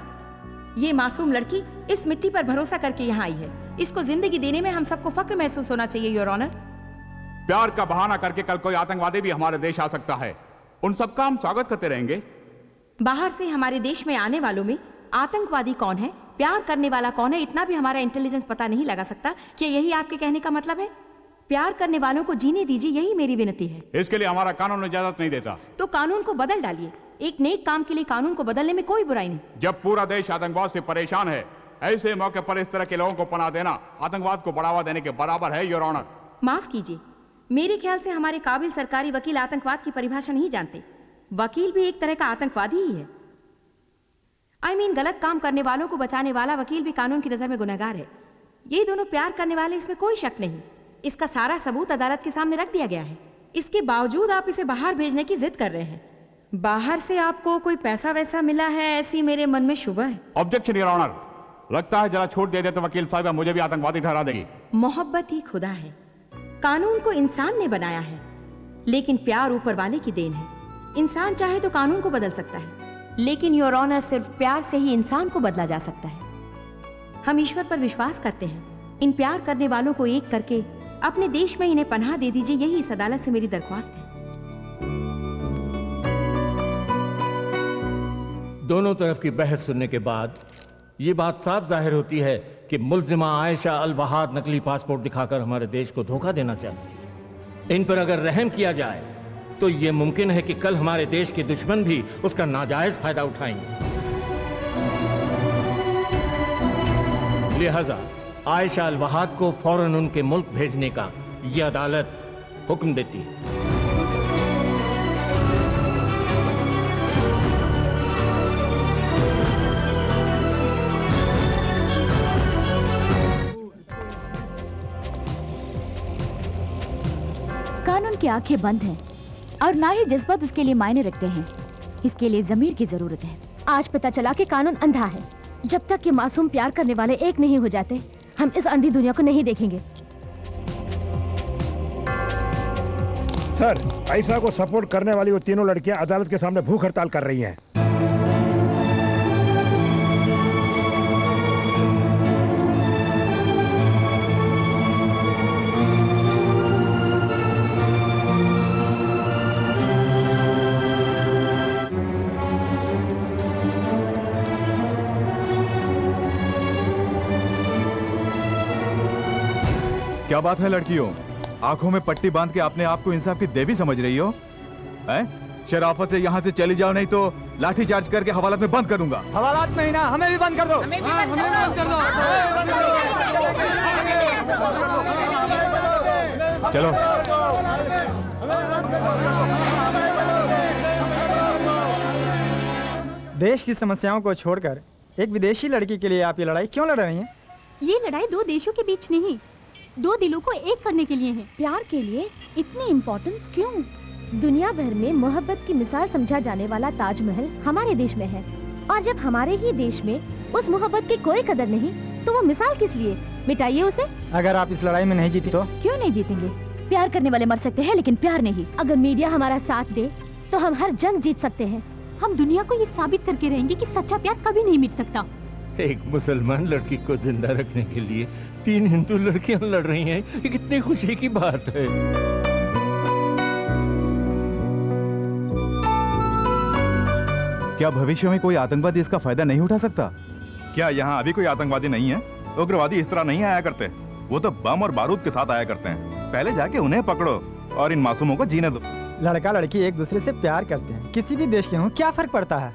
ये मासूम लड़की इस मिट्टी पर भरोसा करके यहाँ आई है। इसको जिंदगी देने में हम सबको फक्र महसूस होना चाहिए, योर ऑनर। प्यार का बहाना करके कल कोई आतंकवादी भी हमारे देश आ सकता है, उन सबका हम स्वागत करते रहेंगे। बाहर से हमारे देश में आने वालों में आतंकवादी कौन है, प्यार करने वाला कौन है, इतना भी हमारा इंटेलिजेंस पता नहीं लगा सकता। क्या यही आपके कहने का मतलब है? प्यार करने वालों को जीने दीजिए, यही मेरी विनती है। इसके लिए हमारा कानून इजाजत नहीं देता। तो कानून को बदल डालिए। एक नेक काम के लिए कानून को बदलने में कोई बुराई नहीं। जब पूरा देश आतंकवाद से परेशान है, ऐसे मौके पर इस तरह के लोगों को पनाह देना आतंकवाद को बढ़ावा देने के बराबर है, योर ऑनर। माफ कीजिए, मेरे ख्याल से हमारे काबिल सरकारी वकील आतंकवाद की परिभाषा नहीं जानते। वकील भी एक तरह का आतंकवादी ही है। I mean, गलत काम करने वालों को बचाने वाला वकील भी कानून की नजर में गुनहगार है। ये दोनों प्यार करने वाले, इसमें कोई शक नहीं। इसका सारा सबूत अदालत के सामने रख दिया गया है। इसके बावजूद आप इसे बाहर भेजने की जिद कर रहे हैं। बाहर से आपको कोई पैसा वैसा मिला है, ऐसी मेरे मन में शुबह है। Objection, your honour. लगता है जरा छूट दे दे तो वकील साहब मुझे भी आतंकवादी ठहरा देगी। मोहब्बत ही खुदा है। कानून को इंसान ने बनाया है, लेकिन प्यार ऊपर वाले की देन है। इंसान चाहे तो कानून को बदल सकता है, लेकिन योर ऑनर सिर्फ प्यार से ही इंसान को बदला जा सकता है। हम ईश्वर पर विश्वास करते हैं। इन प्यार करने वालों को एक करके अपने देश में इन्हें पनाह दे दीजिए, यही इस अदालत से मेरी दरख्वास्त है। दोनों तरफ की बहस सुनने के बाद ये बात साफ जाहिर होती है कि मुल्जिमा आयशा अल वहाद नकली पासपोर्ट दिखाकर हमारे देश को धोखा देना चाहती है। इन पर अगर रहम किया जाए तो ये मुमकिन है कि कल हमारे देश के दुश्मन भी उसका नाजायज फायदा उठाएंगे। लिहाजा आयशा अल वहाद को फौरन उनके मुल्क भेजने का यह अदालत हुक्म देती है। कानून की आंखें बंद हैं और ना ही जज्बात उसके लिए मायने रखते हैं। इसके लिए जमीर की जरूरत है। आज पता चला कि कानून अंधा है। जब तक कि मासूम प्यार करने वाले एक नहीं हो जाते, हम इस अंधी दुनिया को नहीं देखेंगे। सर, आयशा को सपोर्ट करने वाली वो तीनों लड़कियां अदालत के सामने भूख हड़ताल कर रही हैं। क्या बात है लड़कियों, आंखों में पट्टी बांध के अपने आप को इंसाफ की देवी समझ रही हो? शराफत से यहाँ से चली जाओ, नहीं तो लाठी चार्ज करके हवालात में बंद कर दूंगा। हवालात में ही ना, हमें भी बंद कर दो। हमें भी बंद कर दो। चलो। देश की समस्याओं को छोड़कर एक विदेशी लड़की के लिए आप ये लड़ाई क्यों लड़ रही हैं? ये लड़ाई दो देशों के बीच नहीं, दो दिलों को एक करने के लिए है। प्यार के लिए इतनी इम्पोर्टेंस क्यों? दुनिया भर में मोहब्बत की मिसाल समझा जाने वाला ताजमहल हमारे देश में है, और जब हमारे ही देश में उस मोहब्बत की कोई कदर नहीं, तो वो मिसाल किस लिए? मिटाइए उसे। अगर आप इस लड़ाई में नहीं जीती तो? क्यों नहीं जीतेंगे? प्यार करने वाले मर सकते हैं, लेकिन प्यार नहीं। अगर मीडिया हमारा साथ दे तो हम हर जंग जीत सकते हैं। हम दुनिया को ये साबित करके रहेंगे कि सच्चा प्यार कभी नहीं मिट सकता। एक मुसलमान लड़की को जिंदा रखने के लिए 3 हिंदू लड़कियां लड़ रही हैं, ये कितनी खुशी की बात है। क्या भविष्य में कोई आतंकवादी इसका फायदा नहीं उठा सकता? क्या यहाँ अभी कोई आतंकवादी नहीं है? उग्रवादी इस तरह नहीं आया करते, वो तो बम और बारूद के साथ आया करते हैं। पहले जाके उन्हें पकड़ो और इन मासूमों को जीने दो। लड़का लड़की एक दूसरे से प्यार करते हैं, किसी भी देश के हों, क्या फर्क पड़ता है?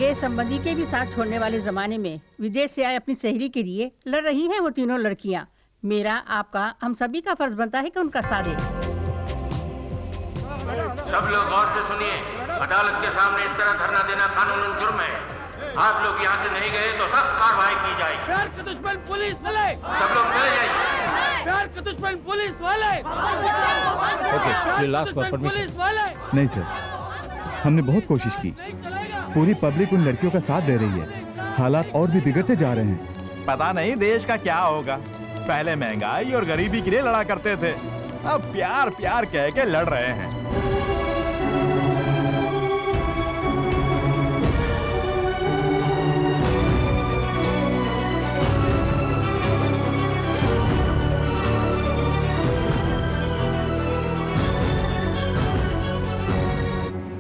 सगे संबंधी के भी साथ छोड़ने वाले जमाने में विदेश से आए अपनी सहेली के लिए लड़ रही हैं वो तीनों लड़कियां। मेरा, आपका, हम सभी का फर्ज बनता है कि उनका साथ दें। सब लोग गौर से सुनिए, अदालत के सामने इस तरह धरना देना कानूनन जुर्म है। आप लोग यहाँ से नहीं गए तो सख्त कार्रवाई की जाएगी। प्यार के दुश्मन पुलिस वाले, सब लोग चले जाइए। प्यार के दुश्मन पुलिस वाले, पुलिस वाले। नहीं सर, हमने बहुत कोशिश की, पूरी पब्लिक उन लड़कियों का साथ दे रही है, हालात और भी बिगड़ते जा रहे हैं। पता नहीं देश का क्या होगा। पहले महंगाई और गरीबी के लिए लड़ा करते थे, अब प्यार प्यार कह के लड़ रहे हैं।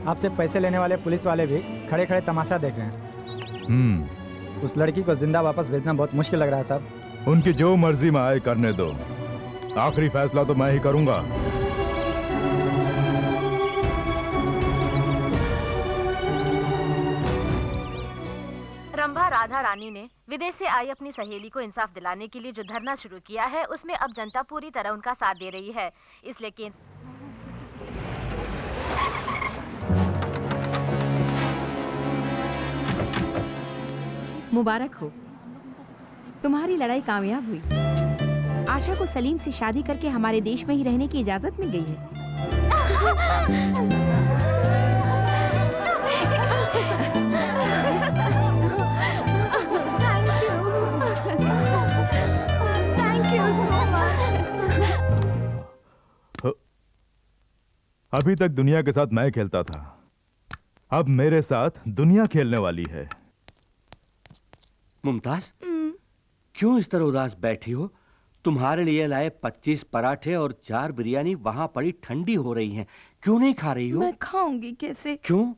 आपसे पैसे लेने वाले पुलिस वाले भी खड़े खड़े तमाशा देख रहे हैं। उस लड़की को जिंदा वापस भेजना बहुत मुश्किल लग रहा है साहब। उनकी जो मर्जी में आए करने दो, आखिरी फैसला तो मैं ही करूंगा। रंभा राधा रानी ने विदेश से आई अपनी सहेली को इंसाफ दिलाने के लिए जो धरना शुरू किया है, उसमें अब जनता पूरी तरह उनका साथ दे रही है। इसलिए केंद्र मुबारक हो, तुम्हारी लड़ाई कामयाब हुई। आशा को सलीम से शादी करके हमारे देश में ही रहने की इजाजत मिल गई है। अभी तक दुनिया के साथ मैं खेलता था, अब मेरे साथ दुनिया खेलने वाली है। मुमताज, क्यों इस तरह उदास बैठी हो? तुम्हारे लिए लाए 25 पराठे और 4 बिरयानी वहां पड़ी ठंडी हो रही हैं। क्यों नहीं खा रही हो? मैं खाऊंगी कैसे? क्यों?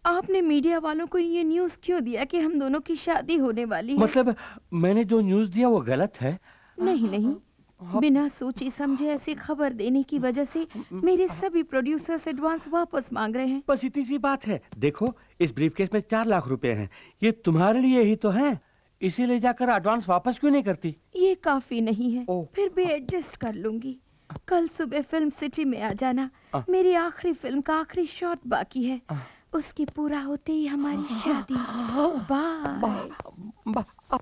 आपने मीडिया वालों को ये न्यूज़ क्यों दिया कि हम दोनों की शादी होने वाली है? मतलब मैंने जो न्यूज़ दिया वो गलत है? नहीं नहीं, बिना सोचे समझे ऐसी खबर देने की वजह से मेरे सभी प्रोड्यूसर्स एडवांस वापस मांग रहे हैं। बस इतनी सी बात है। देखो, इस ब्रीफकेस में 4 लाख रुपए हैं, ये तुम्हारे लिए ही तो हैं। इसे ले जाकर एडवांस वापस क्यों नहीं करती? ये काफी नहीं है, फिर भी एडजस्ट कर लूंगी। कल सुबह फिल्म सिटी में आ जाना। मेरी आखिरी फिल्म का आखिरी शॉट बाकी है, उसकी पूरा होते ही हमारी शादी। बाय।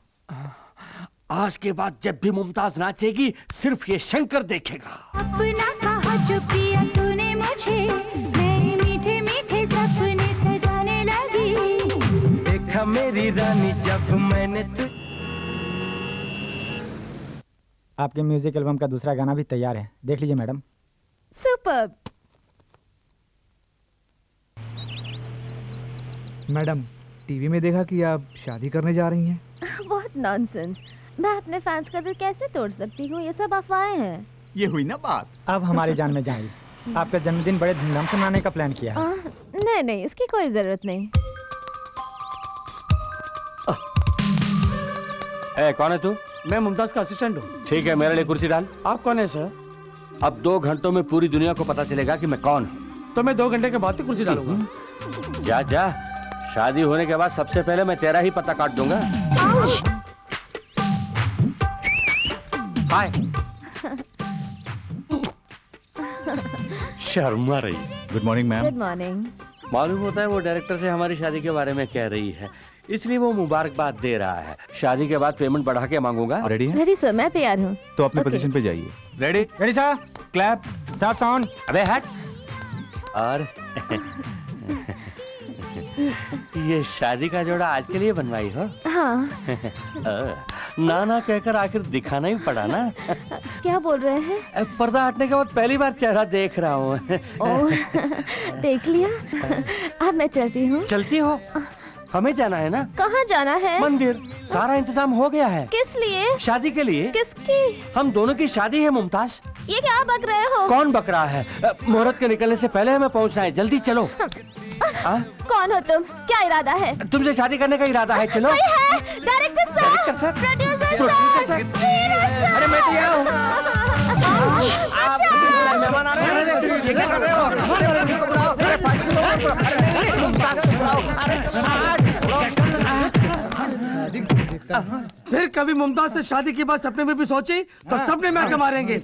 आज के बाद जब भी मुमताज नाचेगी, सिर्फ ये शंकर देखेगा। अपना कहा जो पिया तूने मुझे, नए मीठे मीठे सपने सजाने लगी। देखा मेरी रानी जब मैंने आपके म्यूजिक एल्बम का दूसरा गाना भी तैयार है, देख लीजिए मैडम। सुपर्ब। मैडम, टीवी में देखा कि आप शादी करने जा रही हैं। बहुत नॉनसेंस। मैं अपने फैंस का दिल कैसे तोड़ सकती हूँ? ये सब अफवाहें हैं। ये हुई ना बात। अब हमारी जान में जाएंगी। आपका जन्मदिन बड़े धूमधाम से मनाने का प्लान किया है। नहीं नहीं, इसकी कोई जरूरत नहीं। कौन है तू? मैं मुमताज का असिस्टेंट हूँ। ठीक है, मेरे लिए कुर्सी डाल। आप कौन है सर? अब 2 घंटों में पूरी दुनिया को पता चलेगा कि मैं कौन हूँ। तो मैं 2 घंटे के बाद ही कुर्सी डालूंगा। जा जा, शादी होने के बाद सबसे पहले मैं तेरा ही पता काट दूंगा। हाय। शर्मा रही। Good morning ma'am. Good morning. मालूम होता है वो डायरेक्टर से हमारी शादी के बारे में कह रही है, इसलिए वो मुबारकबाद दे रहा है। शादी के बाद पेमेंट बढ़ा के मांगूंगा। रेडी है? रेडी सर, मैं तैयार हूँ। तो अपनी पोजीशन पे जाइए। Ready? Ready sir. Clap, start sound. अबे हट। और ये शादी का जोड़ा आज के लिए बनवाई हो? हाँ। ना ना कहकर आखिर दिखाना ही पड़ा ना। क्या बोल रहे हैं? पर्दा हटने के बाद पहली बार चेहरा देख रहा हूँ। देख लिया। अब मैं चलती हूँ। चलती हो? हमें जाना है ना। कहाँ जाना है? मंदिर। सारा इंतजाम हो गया है। किस लिए? शादी के लिए। किसकी? हम दोनों की शादी है मुमताज। ये क्या बक रहे हो? कौन बक रहा है? मुहूर्त के निकलने से पहले हमें पहुंचना है, जल्दी चलो। कौन हो तुम? क्या इरादा है? तुमसे शादी करने का इरादा है, चलो। डायरेक्टर सर, प्रोड्यूसर सर, अरे मैं तो यहाँ हूँ। आप मेहमान आ रहे हैं, ये क्या कर रहे हो? फिर कभी मुमताज से शादी की बात सपने में भी सोची तो सबने मैं मारेंगे।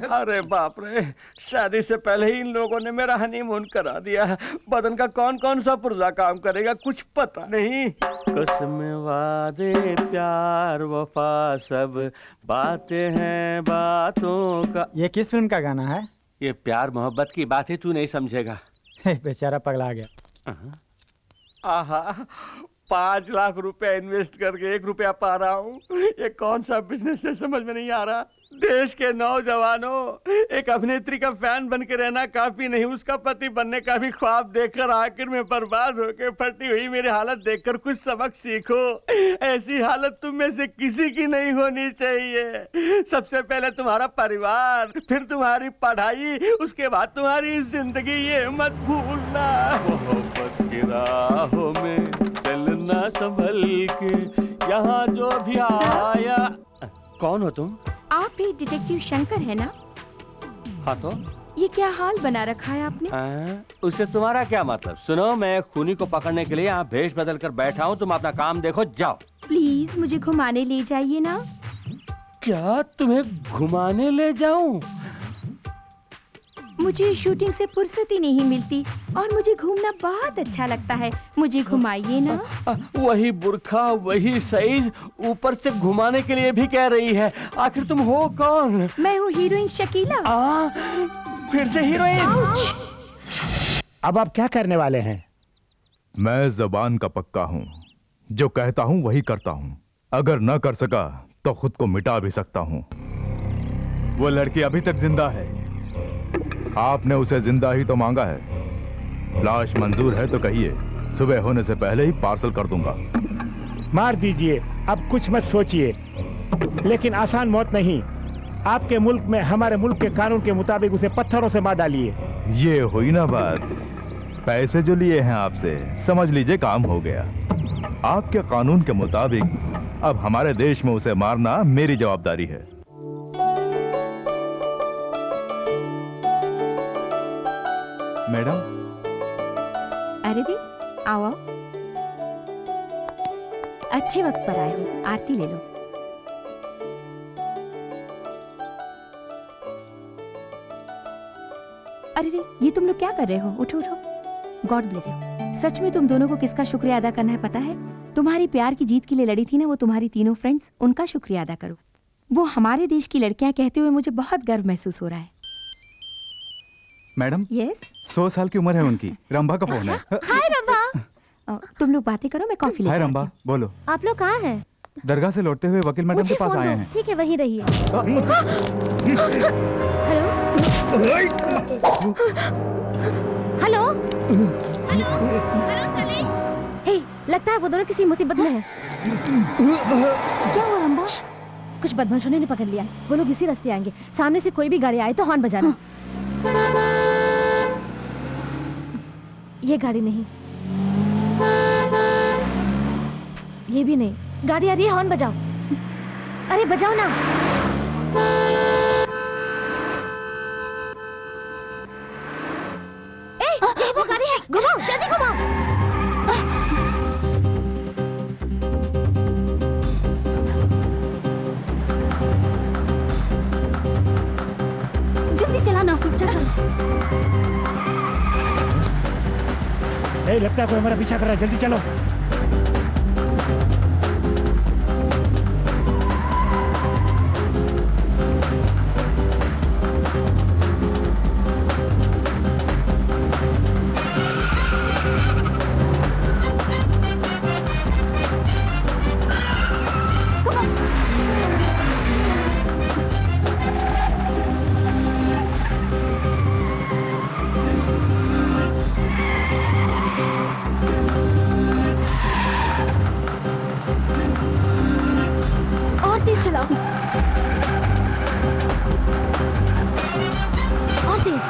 अरे बाप रे, शादी से पहले ही इन लोगों ने मेरा हनीमून करा दिया। बदन का कौन कौन सा पुर्जा काम करेगा कुछ पता नहीं। कसम वादे प्यार वफा सब बातें हैं बातों का। ये किस फिल्म का गाना है? ये प्यार मोहब्बत की बात है, तू नहीं समझेगा। बेचारा पगला गया। आहा, 5 लाख रुपए इन्वेस्ट करके 1 रुपया पा रहा हूँ। ये कौन सा बिजनेस है समझ में नहीं आ रहा। देश के नौजवानों, एक अभिनेत्री का फैन बन के रहना काफी नहीं, उसका पति बनने का भी ख्वाब देखकर आखिर में बर्बाद होकर फटी हुई मेरी हालत देखकर कुछ सबक सीखो। ऐसी हालत तुम में से किसी की नहीं होनी चाहिए। सबसे पहले तुम्हारा परिवार, फिर तुम्हारी पढ़ाई, उसके बाद तुम्हारी जिंदगी, ये मत भूलना। मोहब्बत की राहों में चलना संभल के, यहाँ जो भी आया। कौन हो तुम? आप भी डिटेक्टिव शंकर है ना? हाँ तो ये क्या हाल बना रखा है आपने? उससे तुम्हारा क्या मतलब? सुनो, मैं खूनी को पकड़ने के लिए यहाँ भेष बदल कर बैठा हूँ, तुम अपना काम देखो, जाओ। प्लीज मुझे घुमाने ले जाइए ना। क्या तुम्हें घुमाने ले जाऊं? मुझे शूटिंग से फुर्सत ही नहीं मिलती और मुझे घूमना बहुत अच्छा लगता है, मुझे घुमाइए ना। वही बुर्खा, वही साइज, ऊपर से घुमाने के लिए भी कह रही है। आखिर तुम हो कौन? मैं हूँ हीरोइन शकीला। फिर से हीरोइन? अब आप क्या करने वाले हैं? मैं जबान का पक्का हूं, जो कहता हूं वही करता हूं। अगर न कर सका तो खुद को मिटा भी सकता हूं। वो लड़की अभी तक जिंदा है, आपने उसे जिंदा ही तो मांगा है। लाश मंजूर है तो कहिए, सुबह होने से पहले ही पार्सल कर दूंगा। मार दीजिए, अब कुछ मत सोचिए, लेकिन आसान मौत नहीं। आपके मुल्क में हमारे मुल्क के कानून के मुताबिक उसे पत्थरों से मार डालिए। ये हुई ना बात। पैसे जो लिए हैं आपसे, समझ लीजिए काम हो गया। आपके कानून के मुताबिक अब हमारे देश में उसे मारना मेरी जवाबदारी है। मैडम। अरे दी, आओ आओ। अच्छे वक्त पर आए हो, आरती ले लो। अरे रे, ये तुम लोग क्या कर रहे हो? उठो उठो। God bless. सच में तुम दोनों को किसका शुक्रिया अदा करना है पता है? तुम्हारी प्यार की जीत के लिए लड़ी थी ना वो तुम्हारी तीनों फ्रेंड्स, उनका शुक्रिया अदा करो। वो हमारे देश की लड़कियां कहते हुए मुझे बहुत गर्व महसूस हो रहा है। मैडम। यस। 100 साल की उम्र है उनकी। रंभा का फोन है। हाय रंभा। तुम लोग बातें करो, मैं कॉफी लेकर हाय रंभा, बोलो। आप लोग कहाँ हैं? दरगाह से लौटते हुए वकील मैडम के पास आए हैं। ठीक है, वहीं रहिए। Hello hello hello Salim. Hey, लगता है वो दोनों किसी मुसीबत में हैं। क्या हुआ रंभा? कुछ बदमाशों ने पकड़ लिया है। वो लोग इसी रास्ते आएंगे। सामने से कोई भी गाड़ी आए तो हॉर्न बजाना। ये गाड़ी नहीं, ये भी नहीं। गाड़ी आ रही है, हॉर्न बजाओ। अरे बजाओ ना। ये वो गाड़ी है, घुमाओ, जल्दी घुमाओ। जल्दी चलाना, चलो। लगता है कोई हमारा पीछा कर रहा है, जल्दी चलो। और तेज चलाओ, और तेज।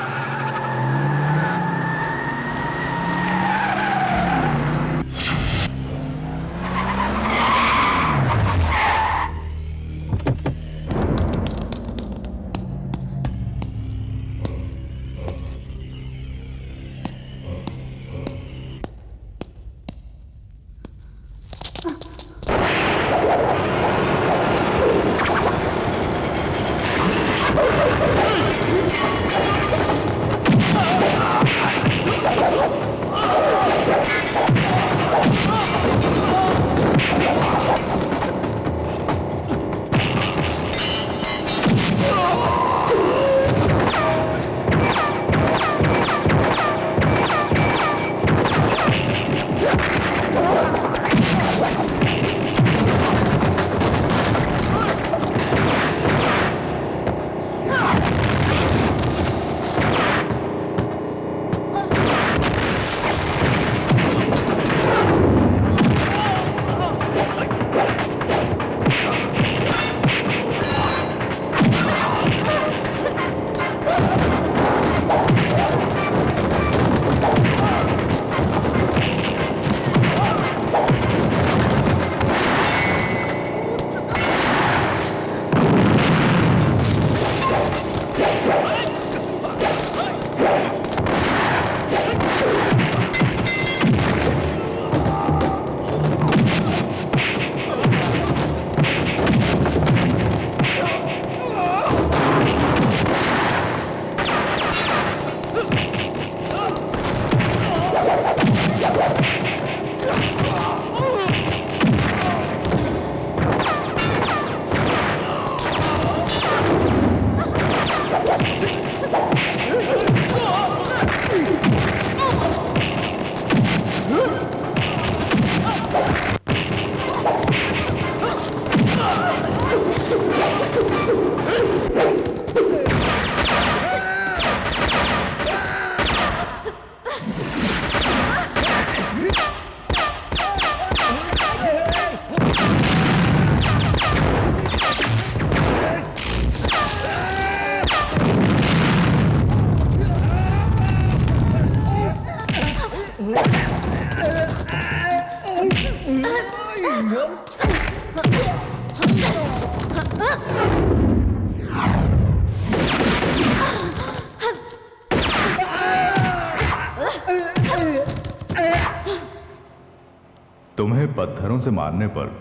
तुम्हें पत्थरों से मारने पर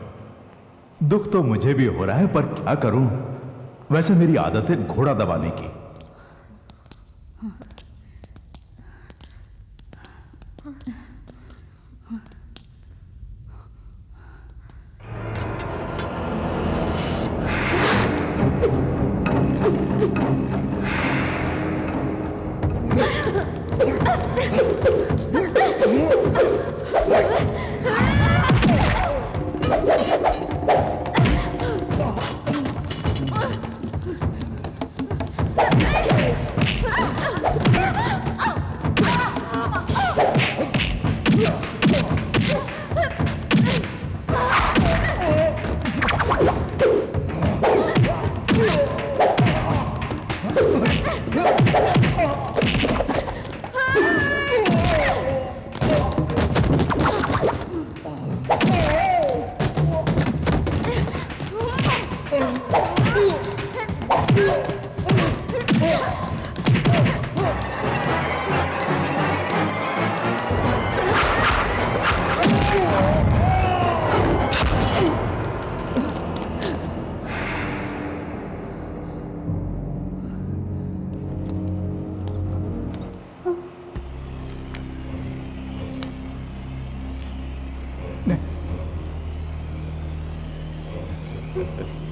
दुख तो मुझे भी हो रहा है, पर क्या करूं? वैसे मेरी आदत है घोड़ा दबाने की।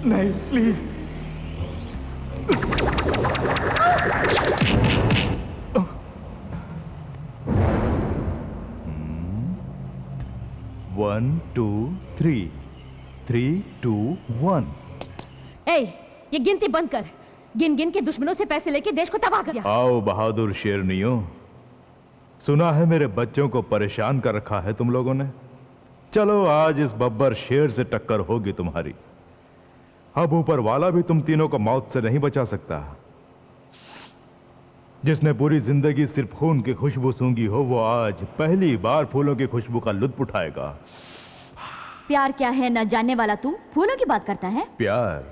नहीं, प्लीज। One two three, 3, 2, 1। ए, ये गिनती बंद कर। गिन गिन के दुश्मनों से पैसे लेके देश को तबाह कर दिया। आओ बहादुर शेरनियों, सुना है मेरे बच्चों को परेशान कर रखा है तुम लोगों ने। चलो आज इस बब्बर शेर से टक्कर होगी तुम्हारी। अब ऊपर वाला भी तुम तीनों को मौत से नहीं बचा सकता। जिसने पूरी जिंदगी सिर्फ खून की खुशबू सूंघी हो, वो आज पहली बार फूलों की खुशबू का लुत्फ उठाएगा। प्यार क्या है न जानने वाला तू फूलों की बात करता है? प्यार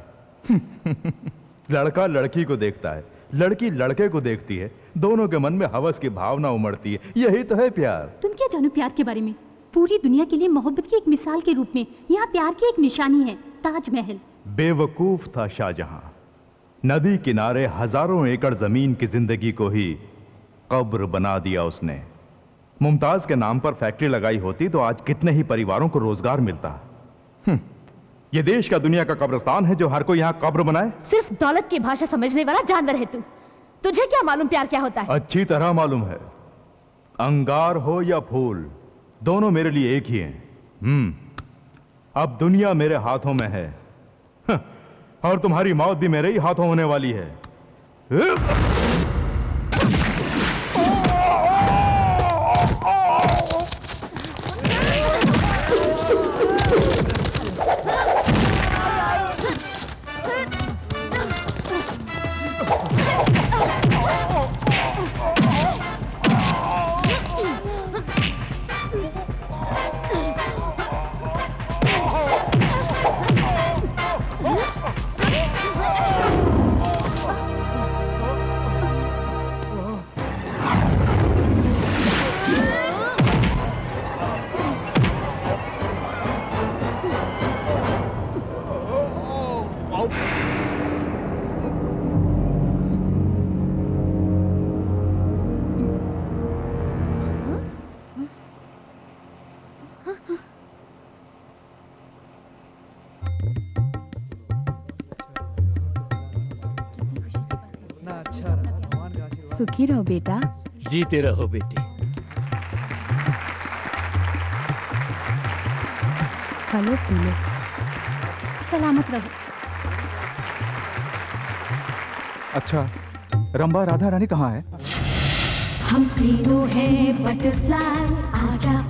लड़का लड़की को देखता है, लड़की लड़के को देखती है, दोनों के मन में हवस की भावना उमड़ती है। यही तो है प्यार। तुम क्या जानो प्यार के बारे में? पूरी दुनिया के लिए मोहब्बत की एक मिसाल के रूप में यहाँ प्यार की एक निशानी है, ताजमहल। बेवकूफ था शाहजहां। नदी किनारे हजारों एकड़ जमीन की जिंदगी को ही कब्र बना दिया उसने। मुमताज के नाम पर फैक्ट्री लगाई होती तो आज कितने ही परिवारों को रोजगार मिलता। ये देश का दुनिया का कब्रिस्तान है जो हर कोई यहाँ कब्र बनाए। सिर्फ दौलत की भाषा समझने वाला जानवर है तू। तुझे क्या मालूम प्यार क्या होता है? अच्छी तरह मालूम है। अंगार हो या फूल, दोनों मेरे लिए एक ही हैं। अब दुनिया मेरे हाथों में है और तुम्हारी मौत भी मेरे ही हाथों होने वाली है। सुखी रहो बेटा। जीते रहो बेटी। फलो फूलो, सलामत रहो। अच्छा, रंबा राधा रानी कहाँ है? हम तीनों हैं बटरफ्लाई, आजा